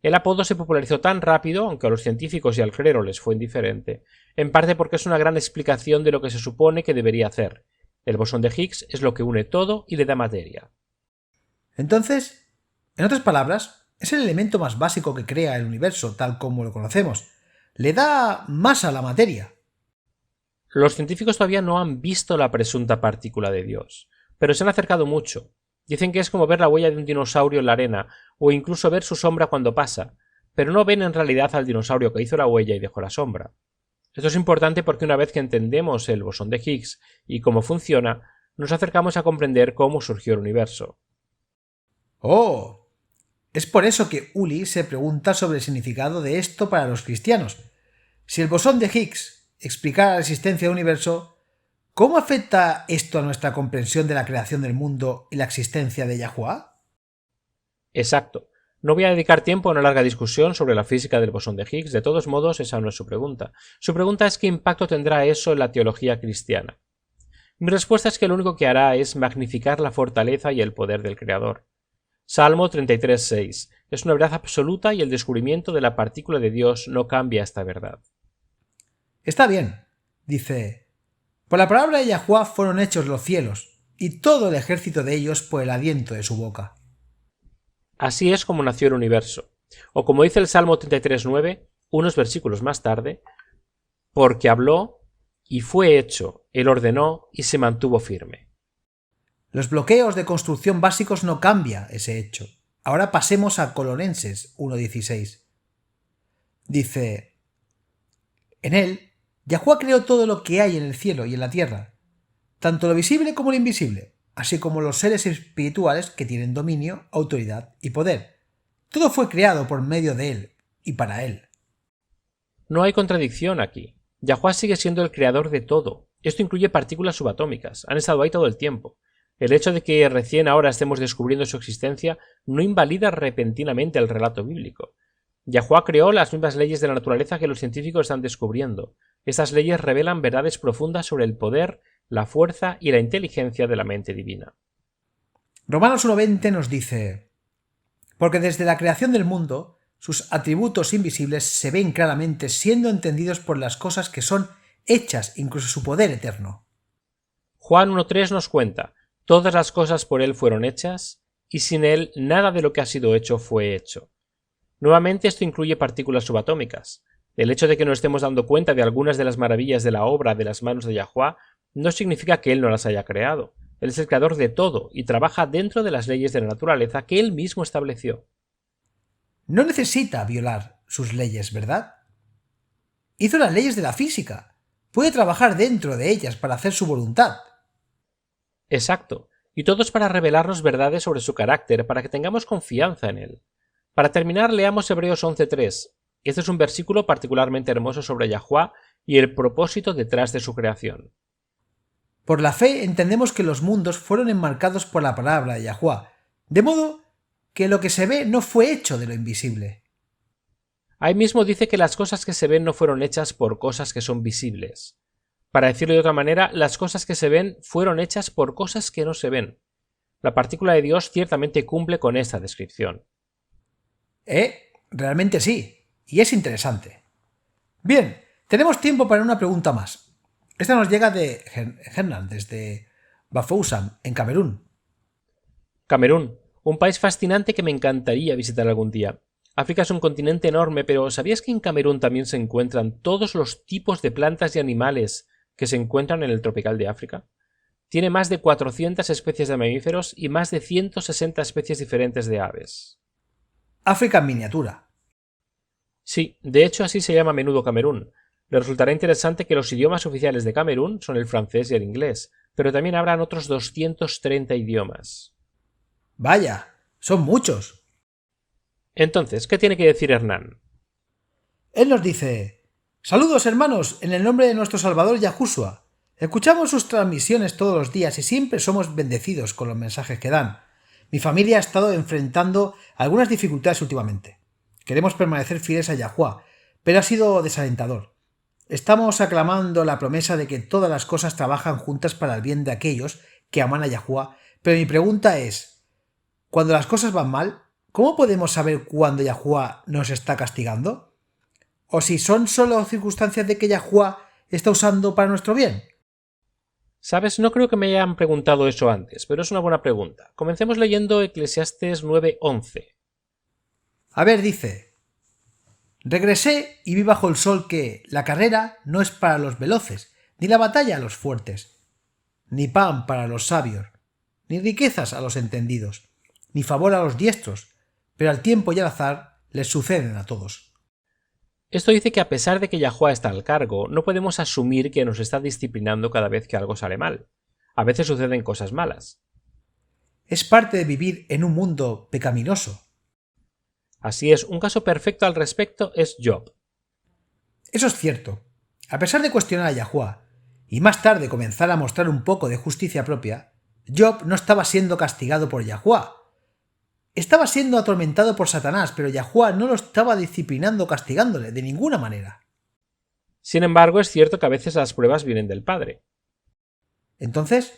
el apodo se popularizó tan rápido, aunque a los científicos y al clero les fue indiferente, en parte porque es una gran explicación de lo que se supone que debería hacer. El bosón de Higgs es lo que une todo y le da materia. Entonces, en otras palabras, es el elemento más básico que crea el universo tal como lo conocemos. Le da masa a la materia. Los científicos todavía no han visto la presunta partícula de Dios, pero se han acercado mucho. Dicen que es como ver la huella de un dinosaurio en la arena, o incluso ver su sombra cuando pasa, pero no ven en realidad al dinosaurio que hizo la huella y dejó la sombra. Esto es importante porque una vez que entendemos el bosón de Higgs y cómo funciona, nos acercamos a comprender cómo surgió el universo. ¡Oh! Es por eso que Uli se pregunta sobre el significado de esto para los cristianos. Si el bosón de Higgs explicara la existencia del universo, ¿cómo afecta esto a nuestra comprensión de la creación del mundo y la existencia de Yahuwah? Exacto. No voy a dedicar tiempo a una larga discusión sobre la física del bosón de Higgs, de todos modos esa no es su pregunta. Su pregunta es qué impacto tendrá eso en la teología cristiana. Mi respuesta es que lo único que hará es magnificar la fortaleza y el poder del Creador. Salmo 33:6. Es una verdad absoluta y el descubrimiento de la partícula de Dios no cambia esta verdad. Está bien, dice: por la palabra de Yahuwah fueron hechos los cielos, y todo el ejército de ellos por el aliento de su boca. Así es como nació el universo. O como dice el Salmo 33:9, unos versículos más tarde, porque habló y fue hecho, él ordenó y se mantuvo firme. Los bloqueos de construcción básicos no cambia ese hecho. Ahora pasemos a Colosenses 1:16. Dice: en él, Yahuwah creó todo lo que hay en el cielo y en la tierra, tanto lo visible como lo invisible, así como los seres espirituales que tienen dominio, autoridad y poder. Todo fue creado por medio de Él y para Él. No hay contradicción aquí. Yahuwah sigue siendo el creador de todo. Esto incluye partículas subatómicas. Han estado ahí todo el tiempo. El hecho de que recién ahora estemos descubriendo su existencia no invalida repentinamente el relato bíblico. Yahuwah creó las mismas leyes de la naturaleza que los científicos están descubriendo. Estas leyes revelan verdades profundas sobre el poder, la fuerza y la inteligencia de la mente divina. Romanos 1:20 nos dice: porque desde la creación del mundo, sus atributos invisibles se ven claramente, siendo entendidos por las cosas que son hechas, incluso su poder eterno. Juan 1:3 nos cuenta: todas las cosas por él fueron hechas, y sin él nada de lo que ha sido hecho fue hecho. Nuevamente esto incluye partículas subatómicas. El hecho de que nos estemos dando cuenta de algunas de las maravillas de la obra de las manos de Yahuwah no significa que él no las haya creado. Él es el creador de todo y trabaja dentro de las leyes de la naturaleza que él mismo estableció. No necesita violar sus leyes, ¿verdad? Hizo las leyes de la física. Puede trabajar dentro de ellas para hacer su voluntad. Exacto. Y todo es para revelarnos verdades sobre su carácter, para que tengamos confianza en él. Para terminar, leamos Hebreos 11:3. Este es un versículo particularmente hermoso sobre Yahuwah y el propósito detrás de su creación. Por la fe entendemos que los mundos fueron enmarcados por la palabra de Yahuwah, de modo que lo que se ve no fue hecho de lo invisible. Ahí mismo dice que las cosas que se ven no fueron hechas por cosas que son visibles. Para decirlo de otra manera, las cosas que se ven fueron hechas por cosas que no se ven. La partícula de Dios ciertamente cumple con esta descripción. Realmente sí, y es interesante. Bien, tenemos tiempo para una pregunta más. Esta nos llega de Hernan, desde Bafoussam, en Camerún. Camerún, un país fascinante que me encantaría visitar algún día. África es un continente enorme, pero ¿sabías que en Camerún también se encuentran todos los tipos de plantas y animales que se encuentran en el tropical de África? Tiene más de 400 especies de mamíferos y más de 160 especies diferentes de aves. África en miniatura. Sí, de hecho así se llama a menudo Camerún. Le resultará interesante que los idiomas oficiales de Camerún son el francés y el inglés, pero también habrán otros 230 idiomas. Vaya, son muchos. Entonces, ¿qué tiene que decir Hernán? Él nos dice: saludos hermanos, en el nombre de nuestro Salvador Yahushua. Escuchamos sus transmisiones todos los días y siempre somos bendecidos con los mensajes que dan. Mi familia ha estado enfrentando algunas dificultades últimamente. Queremos permanecer fieles a Yahuwah, pero ha sido desalentador. Estamos aclamando la promesa de que todas las cosas trabajan juntas para el bien de aquellos que aman a Yahuwah, pero mi pregunta es: cuando las cosas van mal, ¿cómo podemos saber cuándo Yahuwah nos está castigando? ¿O si son solo circunstancias de que Yahuwah está usando para nuestro bien? Sabes, no creo que me hayan preguntado eso antes, pero es una buena pregunta. Comencemos leyendo Eclesiastes 9:11. A ver, dice: regresé y vi bajo el sol que la carrera no es para los veloces, ni la batalla a los fuertes, ni pan para los sabios, ni riquezas a los entendidos, ni favor a los diestros, pero al tiempo y al azar les suceden a todos. Esto dice que a pesar de que Yahuwah está al cargo, no podemos asumir que nos está disciplinando cada vez que algo sale mal. A veces suceden cosas malas. Es parte de vivir en un mundo pecaminoso. Así es, un caso perfecto al respecto es Job. Eso es cierto. A pesar de cuestionar a Yahuwah y más tarde comenzar a mostrar un poco de justicia propia, Job no estaba siendo castigado por Yahuwah. Estaba siendo atormentado por Satanás, pero Yahuwah no lo estaba disciplinando o castigándole de ninguna manera. Sin embargo, es cierto que a veces las pruebas vienen del Padre. Entonces,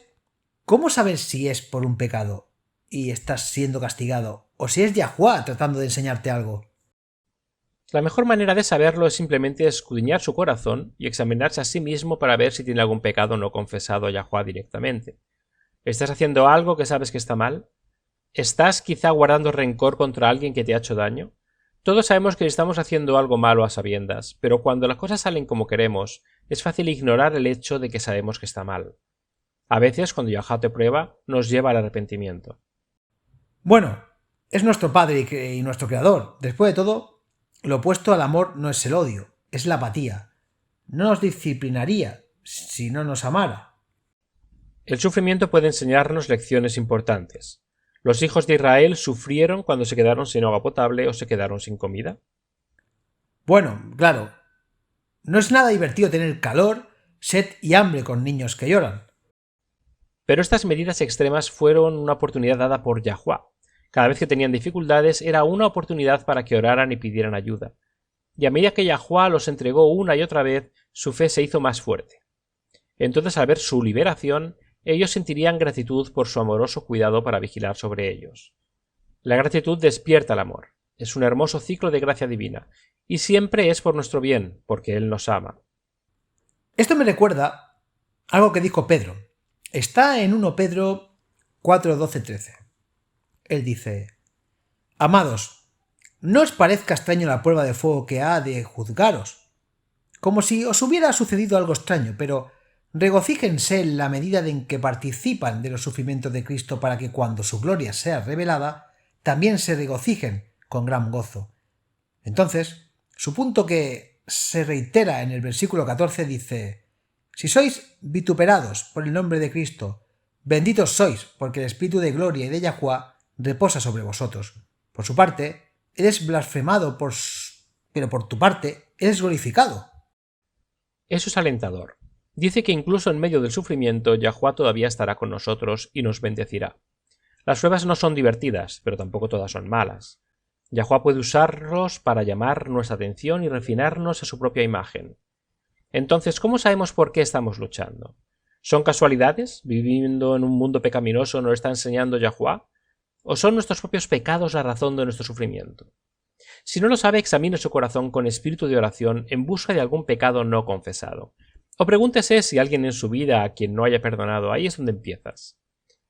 ¿cómo saber si es por un pecado y estás siendo castigado, o si es Yahuwah tratando de enseñarte algo? La mejor manera de saberlo es simplemente escudriñar su corazón y examinarse a sí mismo para ver si tiene algún pecado no confesado a Yahuwah directamente. ¿Estás haciendo algo que sabes que está mal? ¿Estás quizá guardando rencor contra alguien que te ha hecho daño? Todos sabemos que estamos haciendo algo malo a sabiendas, pero cuando las cosas salen como queremos, es fácil ignorar el hecho de que sabemos que está mal. A veces, cuando Yahuwah te prueba, nos lleva al arrepentimiento. Bueno, es nuestro Padre y nuestro Creador. Después de todo, lo opuesto al amor no es el odio, es la apatía. No nos disciplinaría si no nos amara. El sufrimiento puede enseñarnos lecciones importantes. ¿Los hijos de Israel sufrieron cuando se quedaron sin agua potable o se quedaron sin comida? Bueno, claro, no es nada divertido tener calor, sed y hambre con niños que lloran. Pero estas medidas extremas fueron una oportunidad dada por Yahuwah. Cada vez que tenían dificultades era una oportunidad para que oraran y pidieran ayuda. Y a medida que Yahuwah los entregó una y otra vez, su fe se hizo más fuerte. Entonces, al ver su liberación, ellos sentirían gratitud por su amoroso cuidado para vigilar sobre ellos. La gratitud despierta el amor. Es un hermoso ciclo de gracia divina, y siempre es por nuestro bien, porque Él nos ama. Esto me recuerda algo que dijo Pedro. Está en 1 Pedro 4, 12, 13. Él dice: Amados, no os parezca extraño la prueba de fuego que ha de juzgaros, como si os hubiera sucedido algo extraño, pero regocíjense en la medida en que participan de los sufrimientos de Cristo, para que cuando su gloria sea revelada, también se regocijen con gran gozo. Entonces, su punto que se reitera en el versículo 14 dice: Si sois vituperados por el nombre de Cristo, benditos sois, porque el Espíritu de gloria y de Yahuwah reposa sobre vosotros. Por su parte, eres blasfemado, pero por tu parte, eres glorificado. Eso es alentador. Dice que incluso en medio del sufrimiento, Yahuwah todavía estará con nosotros y nos bendecirá. Las pruebas no son divertidas, pero tampoco todas son malas. Yahuwah puede usarlos para llamar nuestra atención y refinarnos a su propia imagen. Entonces, ¿cómo sabemos por qué estamos luchando? ¿Son casualidades? ¿Viviendo en un mundo pecaminoso nos está enseñando Yahuwah? ¿O son nuestros propios pecados la razón de nuestro sufrimiento? Si no lo sabe, examine su corazón con espíritu de oración en busca de algún pecado no confesado. O pregúntese si alguien en su vida a quien no haya perdonado. Ahí es donde empiezas.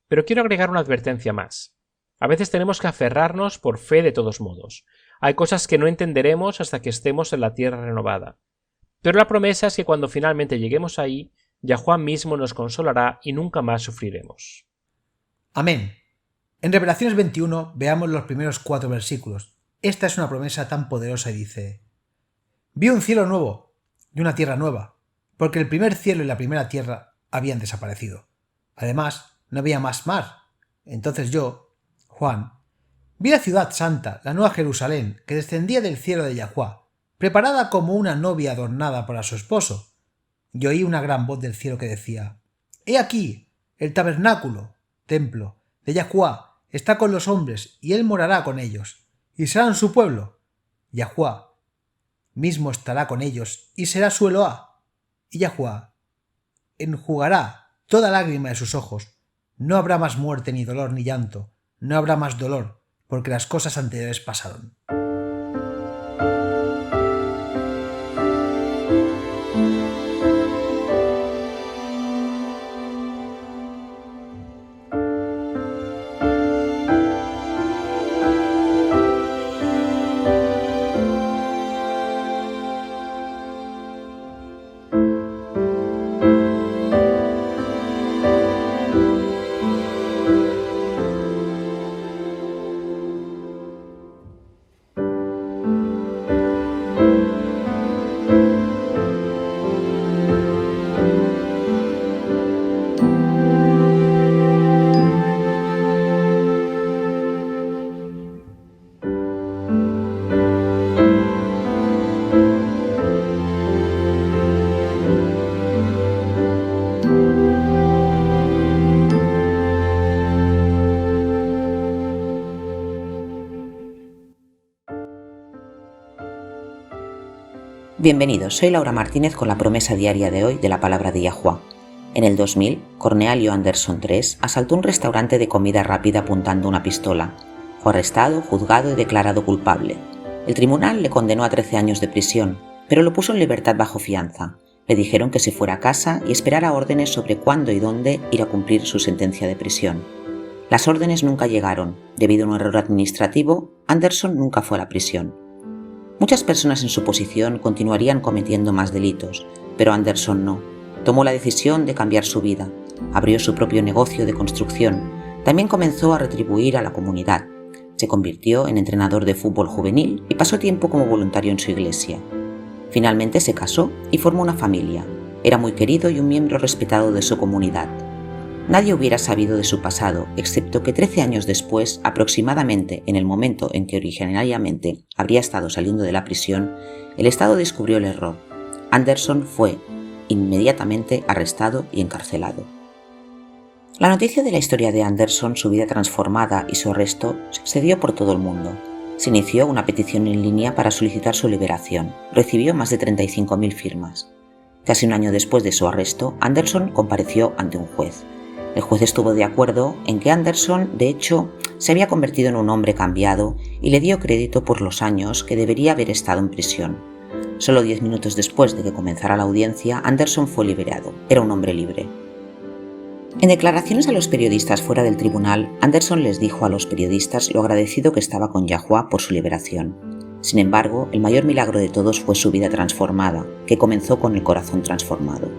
Pero quiero agregar una advertencia más. A veces tenemos que aferrarnos por fe de todos modos. Hay cosas que no entenderemos hasta que estemos en la tierra renovada. Pero la promesa es que cuando finalmente lleguemos ahí, Yahuwah mismo nos consolará y nunca más sufriremos. Amén. En Revelaciones 21 veamos los primeros 4 versículos. Esta es una promesa tan poderosa y dice: Vi un cielo nuevo y una tierra nueva, porque el primer cielo y la primera tierra habían desaparecido. Además, no había más mar. Entonces yo, Juan, vi la ciudad santa, la nueva Jerusalén, que descendía del cielo de Yahuwah, preparada como una novia adornada para su esposo. Y oí una gran voz del cielo que decía: He aquí, el tabernáculo, templo, de Yahuwah está con los hombres, y él morará con ellos, y serán su pueblo. Yahuwah mismo estará con ellos, y será su Eloá. Y Yahuwah enjugará toda lágrima de sus ojos. No habrá más muerte, ni dolor, ni llanto. No habrá más dolor, porque las cosas anteriores pasaron. Bienvenidos, soy Laura Martínez con la promesa diaria de hoy de la palabra de Yahuwah. En el 2000, Cornelio Anderson III asaltó un restaurante de comida rápida apuntando una pistola. Fue arrestado, juzgado y declarado culpable. El tribunal le condenó a 13 años de prisión, pero lo puso en libertad bajo fianza. Le dijeron que se fuera a casa y esperara órdenes sobre cuándo y dónde ir a cumplir su sentencia de prisión. Las órdenes nunca llegaron. Debido a un error administrativo, Anderson nunca fue a la prisión. Muchas personas en su posición continuarían cometiendo más delitos, pero Anderson no. Tomó la decisión de cambiar su vida. Abrió su propio negocio de construcción. También comenzó a retribuir a la comunidad. Se convirtió en entrenador de fútbol juvenil y pasó tiempo como voluntario en su iglesia. Finalmente se casó y formó una familia. Era muy querido y un miembro respetado de su comunidad. Nadie hubiera sabido de su pasado, excepto que 13 años después, aproximadamente en el momento en que originariamente habría estado saliendo de la prisión, el Estado descubrió el error. Anderson fue inmediatamente arrestado y encarcelado. La noticia de la historia de Anderson, su vida transformada y su arresto se extendió por todo el mundo. Se inició una petición en línea para solicitar su liberación. Recibió más de 35.000 firmas. Casi un año después de su arresto, Anderson compareció ante un juez. El juez estuvo de acuerdo en que Anderson, de hecho, se había convertido en un hombre cambiado y le dio crédito por los años que debería haber estado en prisión. Solo 10 minutos después de que comenzara la audiencia, Anderson fue liberado. Era un hombre libre. En declaraciones a los periodistas fuera del tribunal, Anderson les dijo a los periodistas lo agradecido que estaba con Yahuwah por su liberación. Sin embargo, el mayor milagro de todos fue su vida transformada, que comenzó con el corazón transformado.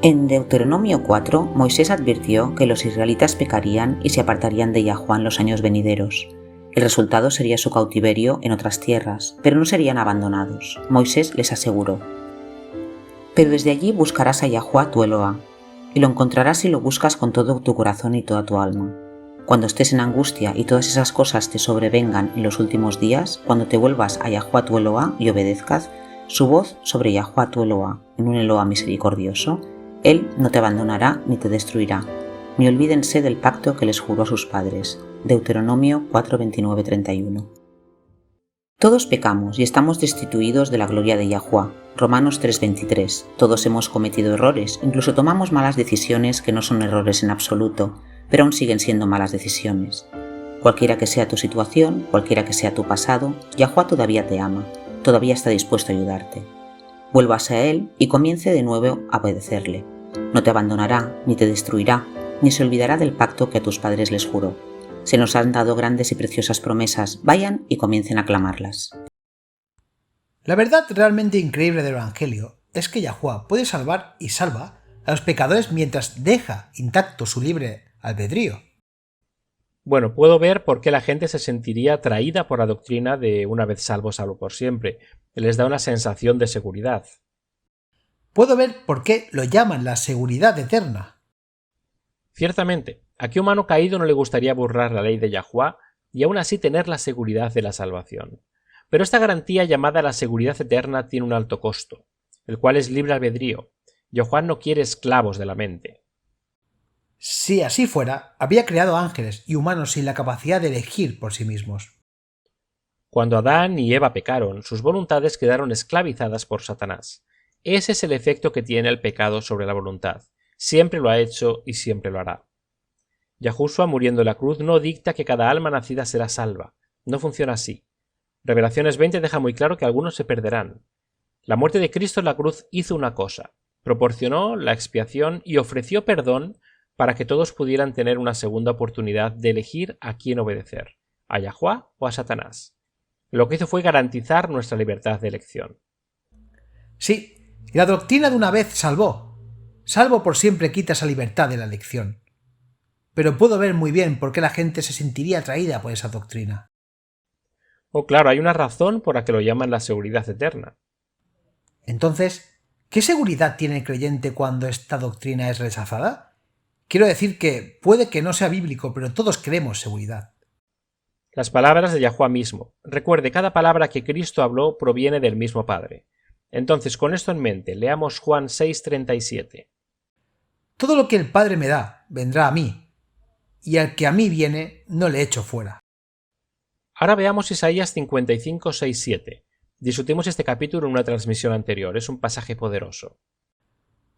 En Deuteronomio 4, Moisés advirtió que los israelitas pecarían y se apartarían de Yahuwah en los años venideros. El resultado sería su cautiverio en otras tierras, pero no serían abandonados. Moisés les aseguró: «Pero desde allí buscarás a Yahuwah tu Eloah, y lo encontrarás si lo buscas con todo tu corazón y toda tu alma. Cuando estés en angustia y todas esas cosas te sobrevengan en los últimos días, cuando te vuelvas a Yahuwah tu Eloah y obedezcas su voz sobre Yahuwah tu Eloah, en un Eloah misericordioso, Él no te abandonará ni te destruirá, ni olvídense del pacto que les juró a sus padres». Deuteronomio 4, 29, 31. Todos pecamos y estamos destituidos de la gloria de Yahuwah. Romanos 3:23. Todos hemos cometido errores, incluso tomamos malas decisiones que no son errores en absoluto, pero aún siguen siendo malas decisiones. Cualquiera que sea tu situación, cualquiera que sea tu pasado, Yahuwah todavía te ama, todavía está dispuesto a ayudarte. Vuelvas a Él y comience de nuevo a obedecerle. No te abandonará, ni te destruirá, ni se olvidará del pacto que a tus padres les juró. Se nos han dado grandes y preciosas promesas, vayan y comiencen a clamarlas. La verdad realmente increíble del Evangelio es que Yahuwah puede salvar y salva a los pecadores mientras deja intacto su libre albedrío. Bueno, puedo ver por qué la gente se sentiría atraída por la doctrina de una vez salvo, salvo por siempre. Les da una sensación de seguridad. Puedo ver por qué lo llaman la seguridad eterna. Ciertamente, ¿a qué humano caído no le gustaría burlar la ley de Yahuwah y aún así tener la seguridad de la salvación? Pero esta garantía llamada la seguridad eterna tiene un alto costo, el cual es libre albedrío. Yahuwah no quiere esclavos de la mente. Si así fuera, habría creado ángeles y humanos sin la capacidad de elegir por sí mismos. Cuando Adán y Eva pecaron, sus voluntades quedaron esclavizadas por Satanás. Ese es el efecto que tiene el pecado sobre la voluntad. Siempre lo ha hecho y siempre lo hará. Yahushua, muriendo en la cruz, no dicta que cada alma nacida será salva. No funciona así. Revelaciones 20 deja muy claro que algunos se perderán. La muerte de Cristo en la cruz hizo una cosa: proporcionó la expiación y ofreció perdón para que todos pudieran tener una segunda oportunidad de elegir a quién obedecer, a Yahuwah o a Satanás. Lo que hizo fue garantizar nuestra libertad de elección. Sí, y la doctrina de una vez salvó. Salvo por siempre quita esa libertad de la elección. Pero puedo ver muy bien por qué la gente se sentiría atraída por esa doctrina. Oh, claro, hay una razón por la que lo llaman la seguridad eterna. Entonces, ¿qué seguridad tiene el creyente cuando esta doctrina es rechazada? Quiero decir que puede que no sea bíblico, pero todos queremos seguridad. Las palabras de Yahuwah mismo. Recuerde, cada palabra que Cristo habló proviene del mismo Padre. Entonces, con esto en mente, leamos Juan 6:37. Todo lo que el Padre me da, vendrá a mí, y al que a mí viene, no le echo fuera. Ahora veamos Isaías 55:6-7. Discutimos este capítulo en una transmisión anterior, es un pasaje poderoso.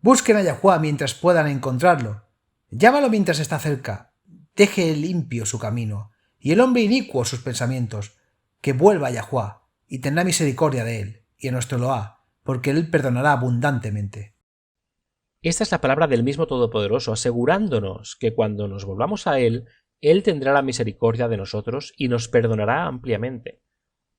Busquen a Yahuwah mientras puedan encontrarlo. Llámalo mientras está cerca. Deje el impío su camino, y el hombre inicuo sus pensamientos. Que vuelva a Yahuwah, y tendrá misericordia de él, y a nuestro Eloah, porque él perdonará abundantemente. Esta es la palabra del mismo Todopoderoso, asegurándonos que cuando nos volvamos a Él, Él tendrá la misericordia de nosotros y nos perdonará ampliamente.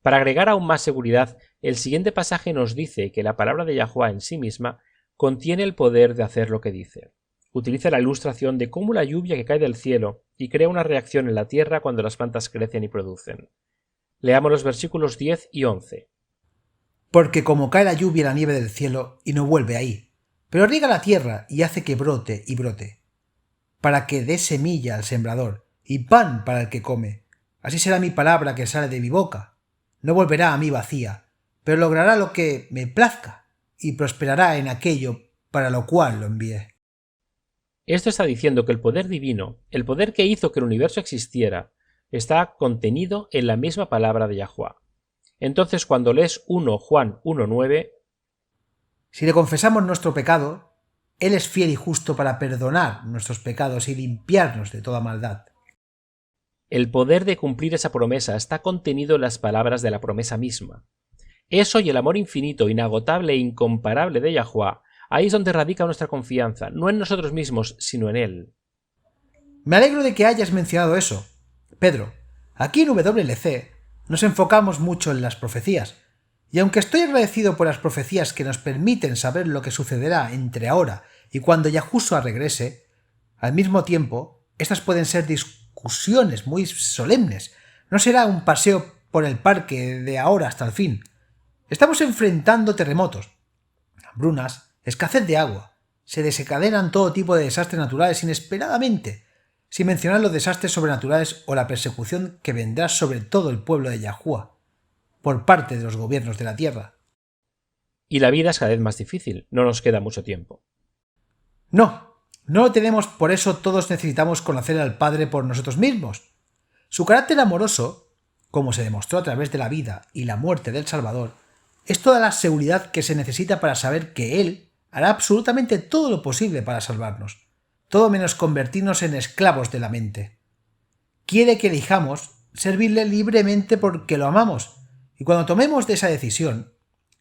Para agregar aún más seguridad, el siguiente pasaje nos dice que la palabra de Yahuwah en sí misma contiene el poder de hacer lo que dice. Utiliza la ilustración de cómo la lluvia que cae del cielo y crea una reacción en la tierra cuando las plantas crecen y producen. Leamos los versículos 10 y 11. Porque como cae la lluvia y la nieve del cielo y no vuelve ahí, pero riega la tierra y hace que brote y brote, para que dé semilla al sembrador y pan para el que come. Así será mi palabra que sale de mi boca. No volverá a mí vacía, pero logrará lo que me plazca y prosperará en aquello para lo cual lo envié. Esto está diciendo que el poder divino, el poder que hizo que el universo existiera, está contenido en la misma palabra de Yahuwah. Entonces, cuando lees 1 Juan 1:9, si le confesamos nuestro pecado, Él es fiel y justo para perdonar nuestros pecados y limpiarnos de toda maldad. El poder de cumplir esa promesa está contenido en las palabras de la promesa misma. Eso y el amor infinito, inagotable e incomparable de Yahuwah, ahí es donde radica nuestra confianza, no en nosotros mismos, sino en Él. Me alegro de que hayas mencionado eso, Pedro. Aquí en WLC nos enfocamos mucho en las profecías, y aunque estoy agradecido por las profecías que nos permiten saber lo que sucederá entre ahora y cuando Yahushua regrese, al mismo tiempo, estas pueden ser discusiones muy solemnes. No será un paseo por el parque de ahora hasta el fin. Estamos enfrentando terremotos, hambrunas, escasez de agua. Se desencadenan todo tipo de desastres naturales inesperadamente, sin mencionar los desastres sobrenaturales o la persecución que vendrá sobre todo el pueblo de Yahuwah por parte de los gobiernos de la tierra. Y la vida es cada vez más difícil, no nos queda mucho tiempo. No lo tenemos, por eso todos necesitamos conocer al Padre por nosotros mismos. Su carácter amoroso, como se demostró a través de la vida y la muerte del Salvador, es toda la seguridad que se necesita para saber que Él hará absolutamente todo lo posible para salvarnos, todo menos convertirnos en esclavos de la mente. Quiere que elijamos servirle libremente porque lo amamos, y cuando tomemos de esa decisión,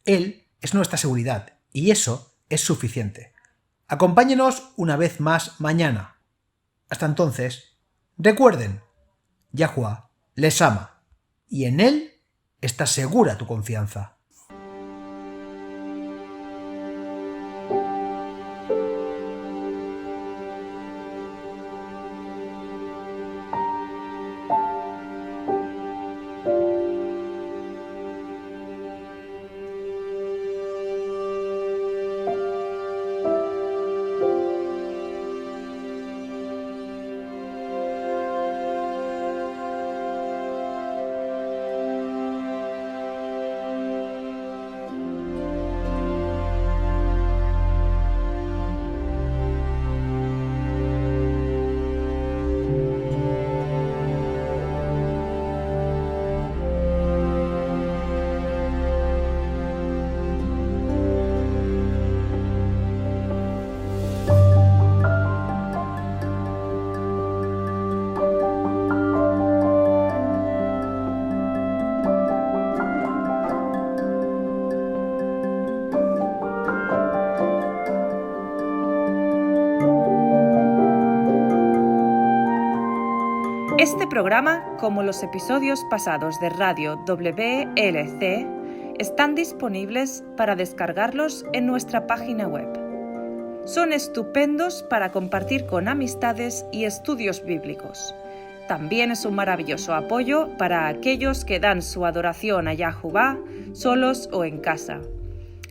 Él es nuestra seguridad, y eso es suficiente. Acompáñenos una vez más mañana. Hasta entonces, recuerden, Yahuwah les ama, y en Él está segura tu confianza. Este programa, como los episodios pasados de Radio WLC, están disponibles para descargarlos en nuestra página web. Son estupendos para compartir con amistades y estudios bíblicos. También es un maravilloso apoyo para aquellos que dan su adoración a Yahuwah solos o en casa.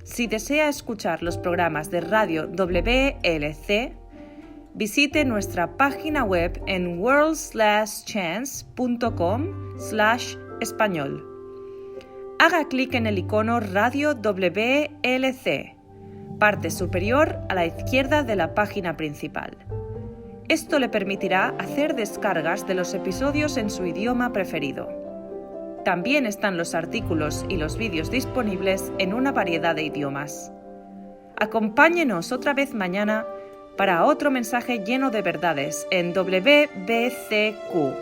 Si desea escuchar los programas de Radio WLC, visite nuestra página web en worldslastchance.com/español. Haga clic en el icono Radio WLC, parte superior a la izquierda de la página principal. Esto le permitirá hacer descargas de los episodios en su idioma preferido. También están los artículos y los vídeos disponibles en una variedad de idiomas. Acompáñenos otra vez mañana para otro mensaje lleno de verdades en WBCQ,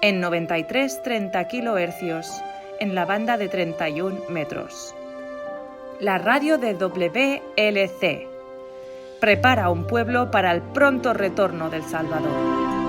en 9330 kHz, en la banda de 31 metros. La radio de WLC prepara un pueblo para el pronto retorno del Salvador.